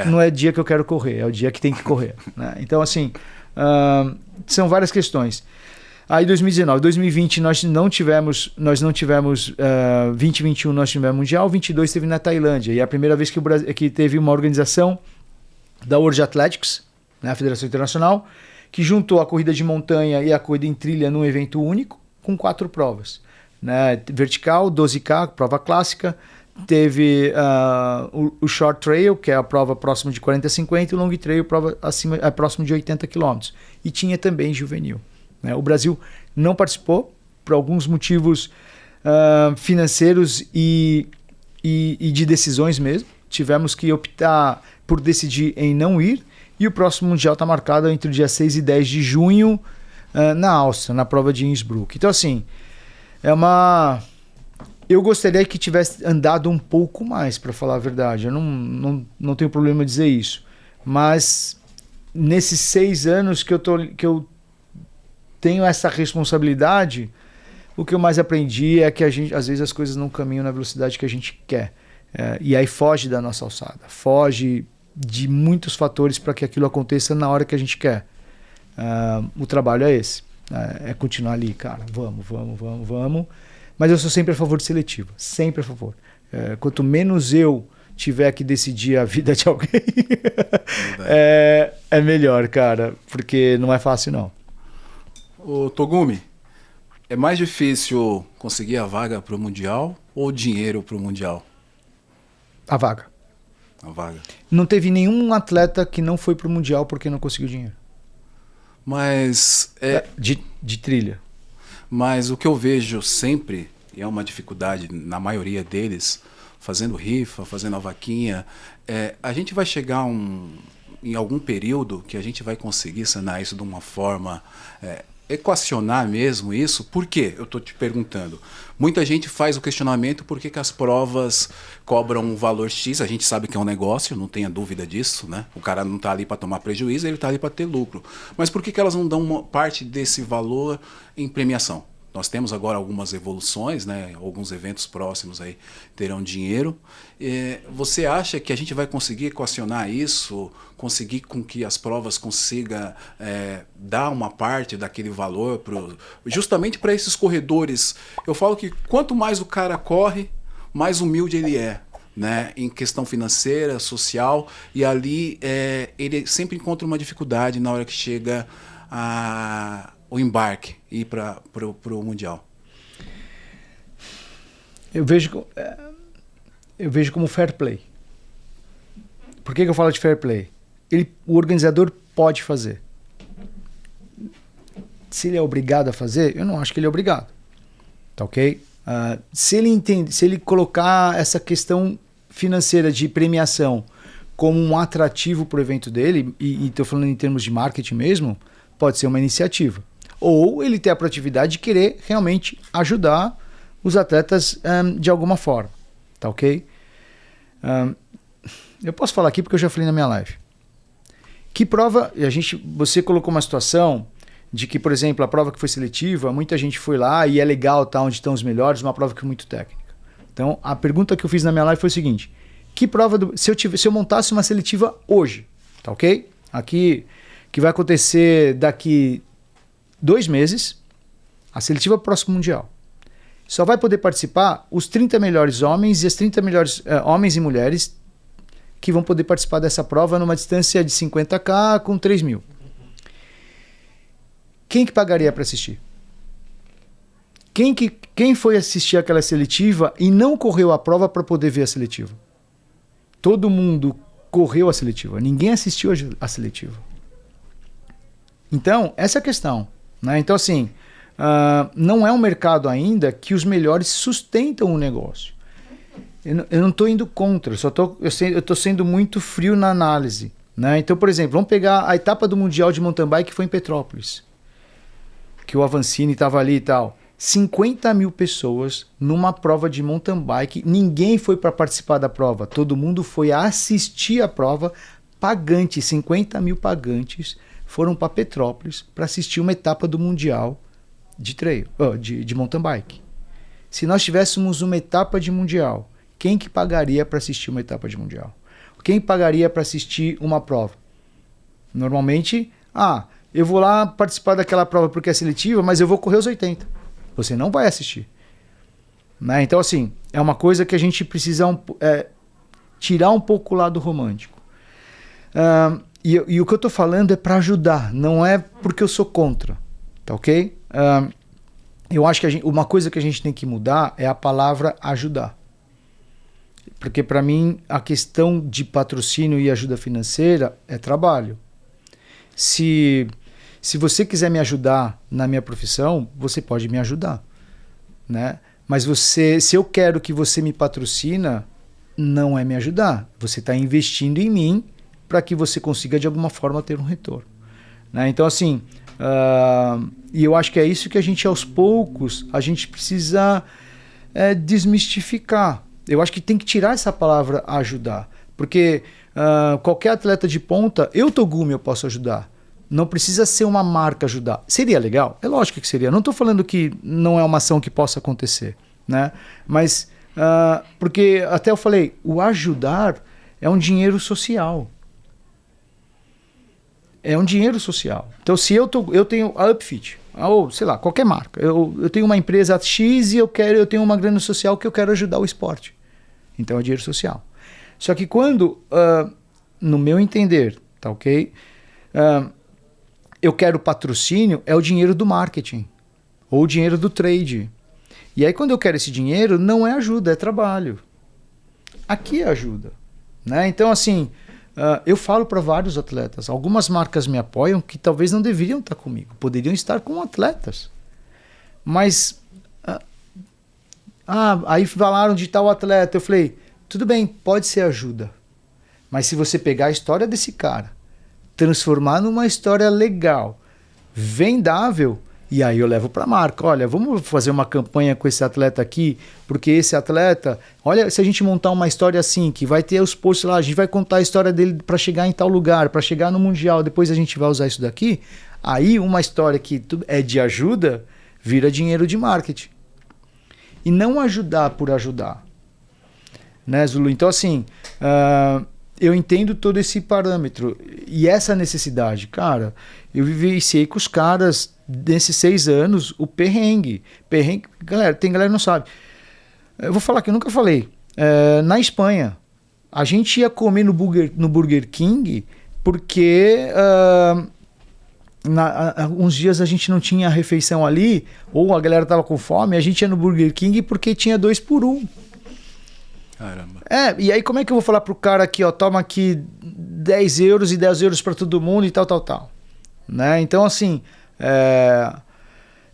não é dia que eu quero correr, é o dia que tem que correr. Né? Então assim, são várias questões. Aí 2019, 2020 nós não tivemos 2021 nós tivemos Mundial, 22 teve na Tailândia. E é a primeira vez que teve uma organização da World Athletics, né, a Federação Internacional, que juntou a corrida de montanha e a corrida em trilha num evento único, com 4 provas. Né? Vertical, 12K, prova clássica. Teve o Short Trail, que é a prova próxima de 40 a 50, e o Long Trail, prova próximo de 80 km. E tinha também juvenil. Né? O Brasil não participou, por alguns motivos financeiros e de decisões mesmo. Tivemos que optar por decidir em não ir. E o próximo Mundial está marcado entre o dia 6 e 10 de junho na Áustria, na prova de Innsbruck. Então, assim, eu gostaria que tivesse andado um pouco mais, para falar a verdade. Eu não tenho problema em dizer isso. Mas nesses 6 anos que eu tenho essa responsabilidade, o que eu mais aprendi é que às vezes as coisas não caminham na velocidade que a gente quer. E aí foge da nossa alçada. Foge de muitos fatores para que aquilo aconteça na hora que a gente quer. O trabalho é esse. É continuar ali, cara. Vamos. Mas eu sou sempre a favor de seletiva. Sempre a favor. Quanto menos eu tiver que decidir a vida de alguém, é melhor, cara. Porque não é fácil, não. Ô, Togumi, é mais difícil conseguir a vaga para o Mundial ou dinheiro para o Mundial? A vaga. A vaga. Não teve nenhum atleta que não foi para o Mundial porque não conseguiu dinheiro. Mas de trilha. Mas o que eu vejo sempre, e é uma dificuldade na maioria deles, fazendo rifa, fazendo a vaquinha, a gente vai chegar em algum período que a gente vai conseguir sanar isso de uma forma, equacionar mesmo isso. Por quê? Eu estou te perguntando. Muita gente faz o questionamento por que as provas cobram um valor X. A gente sabe que é um negócio, não tenha dúvida disso, né? O cara não está ali para tomar prejuízo, ele está ali para ter lucro. Mas por que elas não dão uma parte desse valor em premiação? Nós temos agora algumas evoluções, né? Alguns eventos próximos aí terão dinheiro. Você acha que a gente vai conseguir equacionar isso, conseguir com que as provas consigam dar uma parte daquele valor justamente para esses corredores? Eu falo que quanto mais o cara corre, mais humilde ele é, né? Em questão financeira, social, e ali ele sempre encontra uma dificuldade na hora que chega o embarque e ir para o Mundial. Eu vejo como fair play. Por que eu falo de fair play? O organizador pode fazer. Se ele é obrigado a fazer, eu não acho que ele é obrigado. Tá ok? Se ele colocar essa questão financeira de premiação como um atrativo para o evento dele, e estou falando em termos de marketing mesmo, pode ser uma iniciativa. Ou ele ter a proatividade de querer realmente ajudar os atletas de alguma forma. Tá ok? Eu posso falar aqui porque eu já falei na minha live. Que prova... Você colocou uma situação de que, por exemplo, a prova que foi seletiva, muita gente foi lá e é legal tá onde estão os melhores, uma prova que é muito técnica. Então, a pergunta que eu fiz na minha live foi o seguinte: que prova... Se eu montasse uma seletiva hoje, tá ok? Aqui, que vai acontecer daqui 2 meses, a seletiva pro próximo Mundial. Só vai poder participar os 30 melhores homens e as 30 melhores homens e mulheres que vão poder participar dessa prova numa distância de 50km com 3 mil. Quem que pagaria para assistir? Quem foi assistir aquela seletiva e não correu a prova para poder ver a seletiva? Todo mundo correu a seletiva, ninguém assistiu a seletiva. Então, essa é a questão. Né? Então, assim, não é um mercado ainda que os melhores sustentam o negócio. Eu não estou indo contra, eu estou sendo muito frio na análise. Né? Então, por exemplo, vamos pegar a etapa do Mundial de Mountain Bike que foi em Petrópolis, que o Avancini estava ali e tal. 50 mil pessoas numa prova de mountain bike, ninguém foi para participar da prova, todo mundo foi assistir a prova, pagantes, 50 mil pagantes foram para Petrópolis para assistir uma etapa do Mundial de trail, de mountain bike. Se nós tivéssemos uma etapa de Mundial, quem que pagaria para assistir uma etapa de Mundial? Quem pagaria para assistir uma prova? Normalmente, eu vou lá participar daquela prova porque é seletiva, mas eu vou correr os 80. Você não vai assistir. Né? Então, assim, é uma coisa que a gente precisa tirar um pouco o lado romântico. E o que eu estou falando é para ajudar, não é porque eu sou contra. Tá ok? Eu acho que uma coisa que a gente tem que mudar é a palavra ajudar. Porque para mim a questão de patrocínio e ajuda financeira é trabalho. Se você quiser me ajudar na minha profissão, você pode me ajudar. Né? Mas se eu quero que você me patrocina, não é me ajudar. Você está investindo em mim para que você consiga de alguma forma ter um retorno. Né? Então assim... e eu acho que é isso que a gente, aos poucos, a gente precisa desmistificar. Eu acho que tem que tirar essa palavra ajudar. Porque qualquer atleta de ponta, Togumi, eu posso ajudar. Não precisa ser uma marca ajudar. Seria legal? É lógico que seria. Não estou falando que não é uma ação que possa acontecer. Né? Mas, porque até eu falei, o ajudar é um dinheiro social. É um dinheiro social. Então, se eu tenho a Upfit, ou sei lá, qualquer marca, eu tenho uma empresa X e eu tenho uma grana social que eu quero ajudar o esporte. Então, é dinheiro social. Só que quando, no meu entender, tá ok? Eu quero patrocínio, é o dinheiro do marketing, ou o dinheiro do trade. E aí, quando eu quero esse dinheiro, não é ajuda, é trabalho. Aqui é ajuda. Né? Então, assim... eu falo para vários atletas, algumas marcas me apoiam que talvez não deveriam estar comigo, poderiam estar com atletas. Mas aí falaram de tal atleta, eu falei, tudo bem, pode ser ajuda. Mas se você pegar a história desse cara, transformar numa história legal, vendável, e aí eu levo para a marca. Olha, vamos fazer uma campanha com esse atleta aqui, porque esse atleta, olha, se a gente montar uma história assim, que vai ter os posts lá, a gente vai contar a história dele para chegar em tal lugar, para chegar no Mundial, depois a gente vai usar isso daqui, aí uma história que é de ajuda, vira dinheiro de marketing. E não ajudar por ajudar. Né, Zulu? Então, assim, eu entendo todo esse parâmetro e essa necessidade. Cara, eu vivenciei com os caras nesses 6 anos o perrengue. Galera, tem galera que não sabe. Eu vou falar que eu nunca falei. Na Espanha, a gente ia comer no Burger King porque uns dias a gente não tinha refeição ali, ou a galera tava com fome, a gente ia no Burger King porque tinha 2 por 1. Caramba. E aí como é que eu vou falar pro cara aqui, ó, toma aqui 10 euros e 10 euros para todo mundo e tal. Né? Então, assim,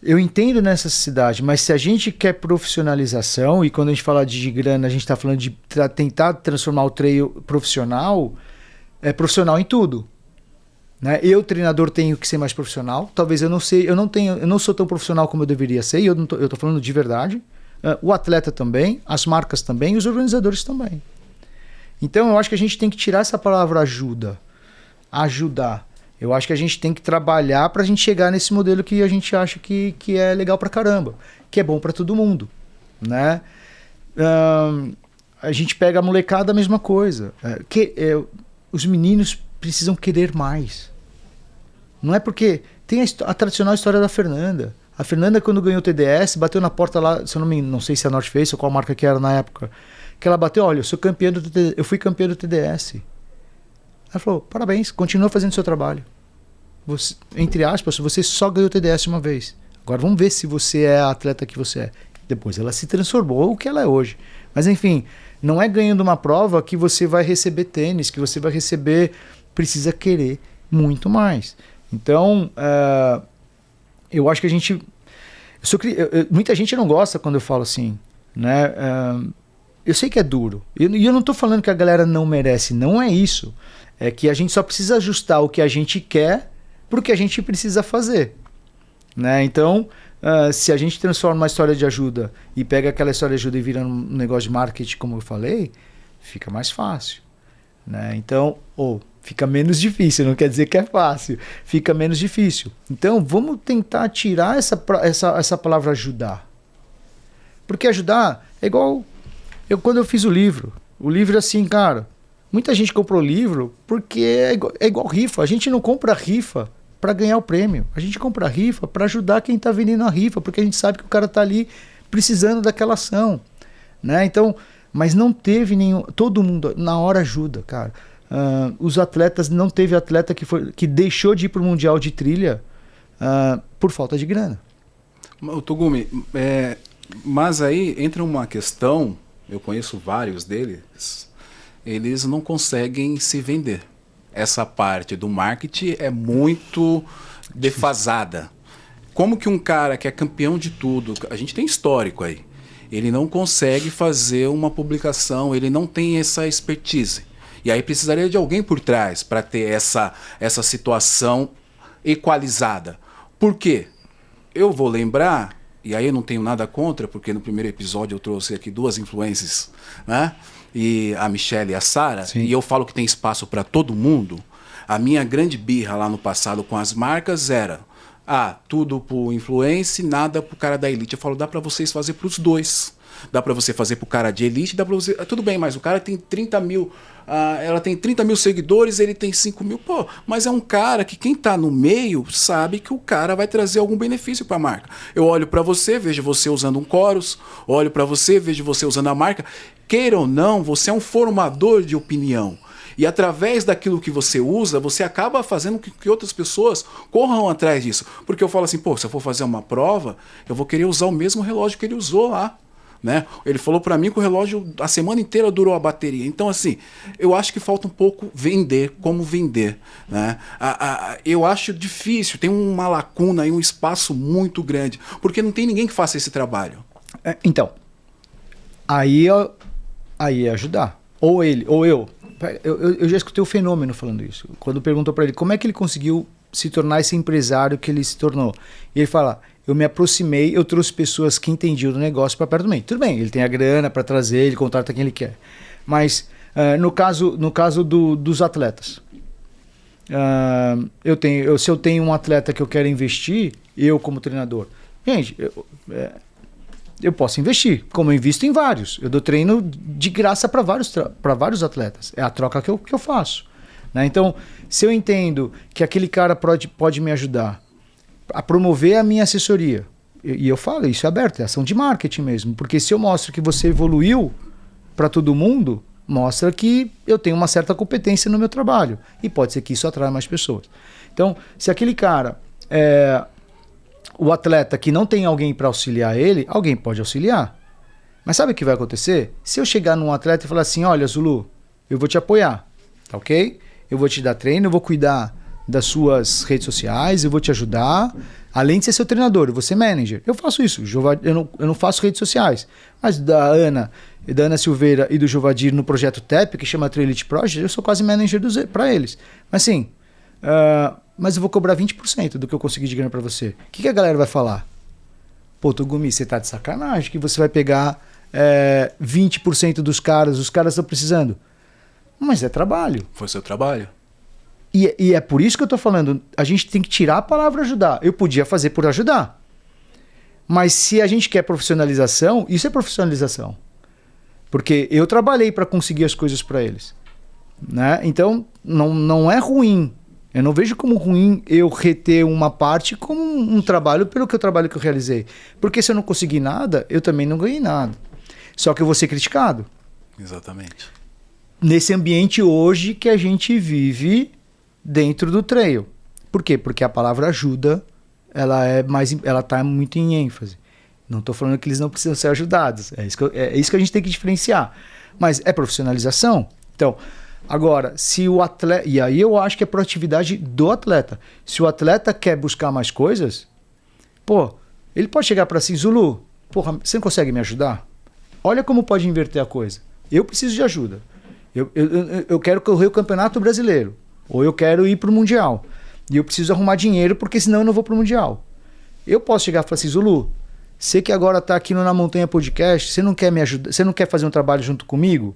eu entendo nessa necessidade, mas se a gente quer profissionalização, e quando a gente fala de grana, a gente está falando de tentar transformar o trail profissional, profissional em tudo. Né? Eu, treinador, tenho que ser mais profissional. Talvez eu não sou tão profissional como eu deveria ser, e eu tô falando de verdade. O atleta também, as marcas também, os organizadores também. Então eu acho que a gente tem que tirar essa palavra ajudar. Eu acho que a gente tem que trabalhar para a gente chegar nesse modelo que a gente acha que é legal pra caramba, que é bom para todo mundo, né? A gente pega a molecada, a mesma coisa. Os meninos precisam querer mais. Não é porque tem a tradicional história da Fernanda. A Fernanda, quando ganhou o TDS, bateu na porta lá, se eu não sei se a North Face ou qual marca que era na época, que ela bateu, olha, eu fui campeã do TDS. Ela falou, parabéns, continua fazendo o seu trabalho. Você, entre aspas, você só ganhou o TDS uma vez. Agora vamos ver se você é a atleta que você é. Depois ela se transformou o que ela é hoje. Mas enfim, não é ganhando uma prova que você vai receber tênis, que você vai receber, precisa querer muito mais. Então, eu acho que a gente... muita gente não gosta quando eu falo assim, né? Eu sei que é duro. E eu não estou falando que a galera não merece. Não é isso. É que a gente só precisa ajustar o que a gente quer para o que a gente precisa fazer. Né? Então, se a gente transforma uma história de ajuda e pega aquela história de ajuda e vira um negócio de marketing, como eu falei, fica mais fácil. Né? Então, fica menos difícil, não quer dizer que é fácil, fica menos difícil. Então vamos tentar tirar essa palavra ajudar. Porque ajudar é igual quando eu fiz o livro assim, cara, muita gente comprou o livro porque é igual rifa. A gente não compra rifa para ganhar o prêmio, a gente compra rifa para ajudar quem está vendendo a rifa, porque a gente sabe que o cara está ali precisando daquela ação. Né? Então, mas não teve nenhum, todo mundo na hora ajuda, cara. Os atletas, não teve atleta que deixou de ir para o Mundial de Trilha por falta de grana. Togumi, mas aí entra uma questão, eu conheço vários deles, eles não conseguem se vender. Essa parte do marketing é muito defasada. Como que um cara que é campeão de tudo, a gente tem histórico aí, ele não consegue fazer uma publicação, ele não tem essa expertise. E aí precisaria de alguém por trás para ter essa situação equalizada. Por quê? Eu vou lembrar, e aí eu não tenho nada contra, porque no primeiro episódio eu trouxe aqui 2 influencers, né? E a Michelle e a Sara, e eu falo que tem espaço para todo mundo. A minha grande birra lá no passado com as marcas era tudo pro influencer, nada pro cara da elite. Eu falo, dá para vocês fazer pros dois. Dá para você fazer pro cara de elite, dá para você... Tudo bem, mas o cara tem 30 mil... ela tem 30 mil seguidores, ele tem 5 mil. Pô, mas é um cara que quem tá no meio sabe que o cara vai trazer algum benefício para a marca. Eu olho para você, vejo você usando um Chorus, olho para você, vejo você usando a marca. Queira ou não, você é um formador de opinião. E através daquilo que você usa, você acaba fazendo que outras pessoas corram atrás disso. Porque eu falo assim, se eu for fazer uma prova, eu vou querer usar o mesmo relógio que ele usou lá. né? Ele falou para mim que o relógio a semana inteira durou a bateria. Então, assim, eu acho que falta um pouco vender, como vender, né? Eu acho difícil, tem uma lacuna e um espaço muito grande, porque não tem ninguém que faça esse trabalho. Então, aí é ajudar. Ou ele, ou eu. Eu já escutei o Fenômeno falando isso. Quando perguntou para ele como é que ele conseguiu se tornar esse empresário que ele se tornou. E ele fala, eu me aproximei, eu trouxe pessoas que entendiam do negócio para perto de mim. Tudo bem, ele tem a grana para trazer, ele contrata quem ele quer. Mas no caso dos atletas, se eu tenho um atleta que eu quero investir, eu como treinador, gente, eu posso investir, como eu invisto em vários. Eu dou treino de graça para vários atletas. É a troca que eu faço. Né? Então, se eu entendo que aquele cara pode me ajudar a promover a minha assessoria, e eu falo, isso é aberto, é ação de marketing mesmo, porque se eu mostro que você evoluiu para todo mundo, mostra que eu tenho uma certa competência no meu trabalho, e pode ser que isso atraia mais pessoas. Então, se aquele cara, o atleta que não tem alguém para auxiliar ele, alguém pode auxiliar. Mas sabe o que vai acontecer? Se eu chegar num atleta e falar assim, olha, Zulu, eu vou te apoiar, tá ok? Eu vou te dar treino, eu vou cuidar das suas redes sociais, eu vou te ajudar. Além de ser seu treinador, eu vou ser manager. Eu faço isso, eu não faço redes sociais. Mas da Ana Silveira e do Jovadir no projeto TEP, que chama Trailite Project, eu sou quase manager para eles. Mas assim, mas eu vou cobrar 20% do que eu consegui de grana para você. O que a galera vai falar? Pô, Togumi, você tá de sacanagem que você vai pegar 20% dos caras, os caras estão precisando. Mas é trabalho. Foi seu trabalho. E é por isso que eu tô falando, a gente tem que tirar a palavra ajudar. Eu podia fazer por ajudar. Mas se a gente quer profissionalização, isso é profissionalização. Porque eu trabalhei para conseguir as coisas para eles. Né? Então, não é ruim. Eu não vejo como ruim eu reter uma parte como um trabalho pelo que trabalho que eu realizei. Porque se eu não conseguir nada, eu também não ganhei nada. Só que eu vou ser criticado. Exatamente. Nesse ambiente hoje que a gente vive dentro do trail. Por quê? Porque a palavra ajuda, ela tá muito em ênfase. Não estou falando que eles não precisam ser ajudados. É isso que a gente tem que diferenciar. Mas é profissionalização. Então, agora, se o atleta... E aí eu acho que é proatividade do atleta. Se o atleta quer buscar mais coisas, pô, ele pode chegar para assim, Zulu, porra, você não consegue me ajudar? Olha como pode inverter a coisa. Eu preciso de ajuda. Eu quero correr o Campeonato Brasileiro. Ou eu quero ir para o Mundial. E eu preciso arrumar dinheiro, porque senão eu não vou para o Mundial. Eu posso chegar e falar assim, Zulu, você que agora está aqui no Na Montanha Podcast, você não quer me ajudar, você não quer fazer um trabalho junto comigo?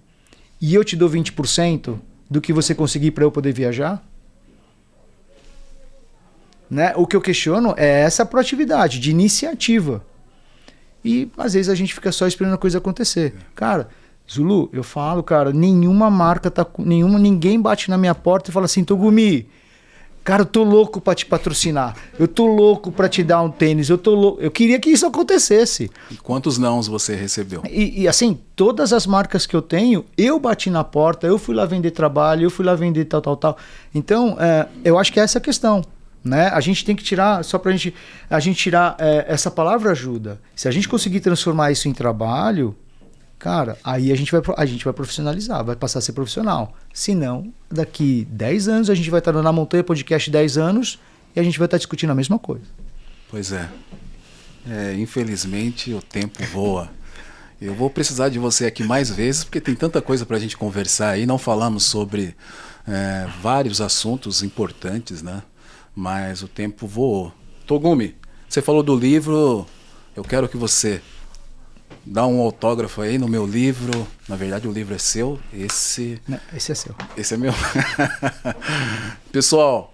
E eu te dou 20% do que você conseguir para eu poder viajar? Né? O que eu questiono é essa proatividade, de iniciativa. E às vezes a gente fica só esperando a coisa acontecer. Cara, Zulu, eu falo, cara, nenhuma marca ninguém bate na minha porta e fala assim, Togumi, cara, eu tô louco pra te patrocinar, eu tô louco pra te dar um tênis, eu tô louco. Eu queria que isso acontecesse. E quantos nãos você recebeu? E assim, todas as marcas que eu tenho, eu bati na porta, eu fui lá vender trabalho, eu fui lá vender tal. Então, eu acho que é essa a questão. Né? A gente tem que tirar, só pra gente tirar essa palavra ajuda. Se a gente conseguir transformar isso em trabalho, cara, aí a gente vai profissionalizar, vai passar a ser profissional. Se não, daqui 10 anos a gente vai estar Na Montanha Podcast 10 anos e a gente vai estar discutindo a mesma coisa. Pois é. Infelizmente o tempo voa. Eu vou precisar de você aqui mais vezes, porque tem tanta coisa pra gente conversar aí. Não falamos sobre vários assuntos importantes, né? Mas o tempo voou. Togumi, você falou do livro, eu quero que você dá um autógrafo aí no meu livro. Na verdade o livro é seu, esse é seu. Esse é meu. Pessoal,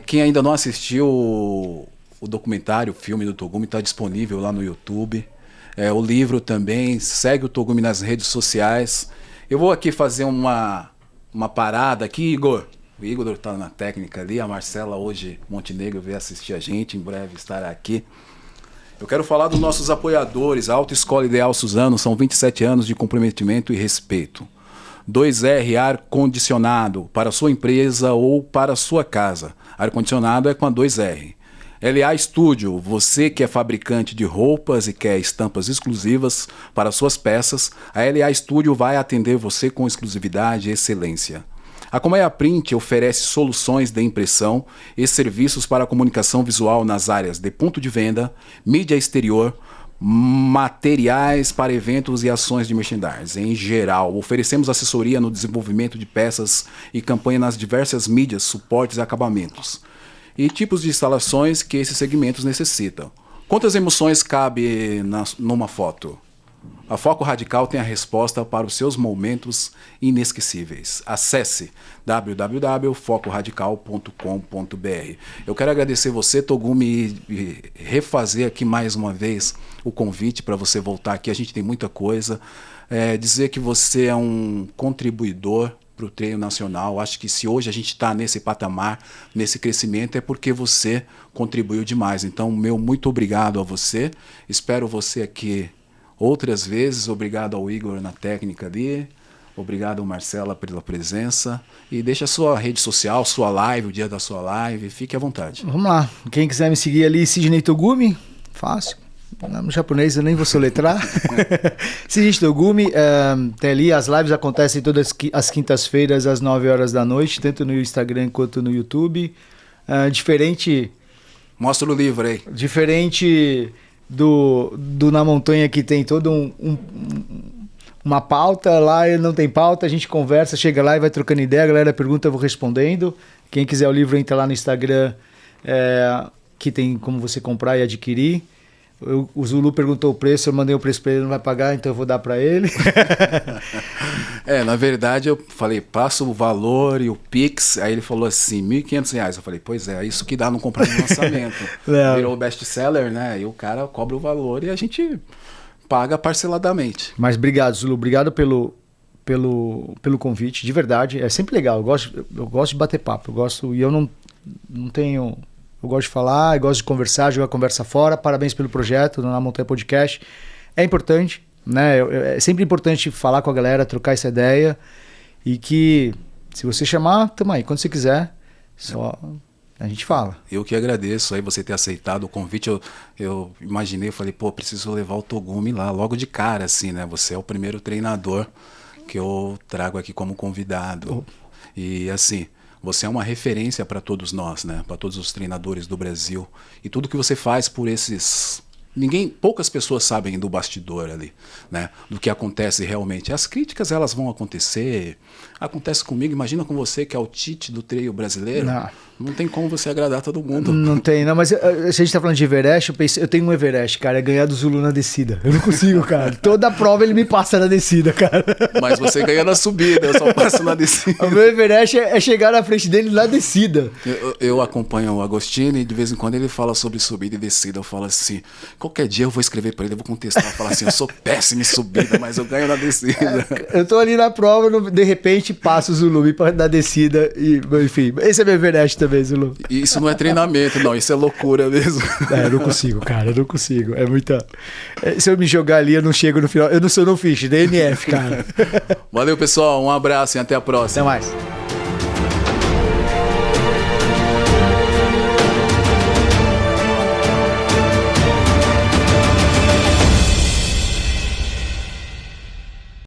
quem ainda não assistiu o documentário, o filme do Togumi, está disponível lá no YouTube. O livro também, segue o Togumi nas redes sociais. Eu vou aqui fazer uma parada aqui, Igor. O Igor está na técnica ali, a Marcela hoje, Montenegro, veio assistir a gente, em breve estará aqui. Eu quero falar dos nossos apoiadores, a Autoescola Ideal Suzano, são 27 anos de comprometimento e respeito. 2R Ar-Condicionado, para sua empresa ou para sua casa. Ar-condicionado é com a 2R. LA Studio, você que é fabricante de roupas e quer estampas exclusivas para suas peças, a LA Studio vai atender você com exclusividade e excelência. A Colmeia Print oferece soluções de impressão e serviços para comunicação visual nas áreas de ponto de venda, mídia exterior, materiais para eventos e ações de merchandising. Em geral, oferecemos assessoria no desenvolvimento de peças e campanha nas diversas mídias, suportes e acabamentos. E tipos de instalações que esses segmentos necessitam. Quantas emoções cabe numa foto? A Foco Radical tem a resposta para os seus momentos inesquecíveis. Acesse www.focoradical.com.br. Eu quero agradecer você, Togumi, e refazer aqui mais uma vez o convite para você voltar aqui. A gente tem muita coisa. Dizer que você é um contribuidor para o treino nacional. Acho que se hoje a gente está nesse patamar, nesse crescimento, é porque você contribuiu demais. Então, meu muito obrigado a você. Espero você aqui outras vezes. Obrigado ao Igor na técnica ali. Obrigado ao Marcela pela presença. E deixa a sua rede social, sua live, o dia da sua live. Fique à vontade. Vamos lá. Quem quiser me seguir ali, Sidney Togumi. Fácil. No japonês eu nem vou soletrar. Sidney Togumi. Tem ali, as lives acontecem todas as quintas-feiras às 9 horas da noite, tanto no Instagram quanto no YouTube. Diferente... Mostra o livro aí. Diferente do Na Montanha, que tem todo uma pauta, lá ele não tem pauta, a gente conversa, chega lá e vai trocando ideia, a galera pergunta, eu vou respondendo. Quem quiser o livro, entra lá no Instagram, que tem como você comprar e adquirir. O Zulu perguntou o preço, eu mandei o preço para ele, não vai pagar, então eu vou dar para ele. Na verdade eu falei, passa o valor e o Pix, aí ele falou assim, R$1.500. Eu falei, pois é isso que dá não comprar no lançamento. Virou best-seller, né? E o cara cobra o valor e a gente paga parceladamente. Mas obrigado, Zulu, obrigado pelo convite, de verdade. É sempre legal, eu gosto de bater papo, eu não tenho... Eu gosto de falar, eu gosto de conversar, jogar conversa fora. Parabéns pelo projeto, Na Montanha Podcast. É importante, né? É sempre importante falar com a galera, trocar essa ideia. E que, se você chamar, tamo aí. Quando você quiser, só a gente fala. Eu que agradeço aí você ter aceitado o convite. Eu imaginei, eu falei, preciso levar o Togumi lá logo de cara, assim, né? Você é o primeiro treinador que eu trago aqui como convidado. E assim... Você é uma referência para todos nós, né? Para todos os treinadores do Brasil. E tudo que você faz por esses... Poucas pessoas sabem do bastidor ali, né? Do que acontece realmente. As críticas, elas vão acontecer. Acontece comigo, imagina com você que é o Tite do treino brasileiro. Não tem como você agradar todo mundo. Não tem, não. Mas se a gente tá falando de Everest, eu tenho um Everest, cara, é ganhar do Zulu na descida. Eu não consigo, cara. Toda prova ele me passa na descida, cara. Mas você ganha na subida, eu só passo na descida. O meu Everest é chegar na frente dele na descida. Eu acompanho o Agostini e de vez em quando ele fala sobre subida e descida. Eu falo assim, qualquer dia eu vou escrever para ele, eu vou contestar, falar assim, eu sou péssimo em subida, mas eu ganho na descida. Eu tô ali na prova, de repente passo o Zulu na descida e, enfim, esse é meu Everest também, Zulu. Isso não é treinamento, não, isso é loucura mesmo. Eu não consigo, cara, eu não consigo. É muita... Se eu me jogar ali, eu não chego no final. Eu não sou no fish, DNF, cara. Valeu, pessoal, um abraço e até a próxima. Até mais.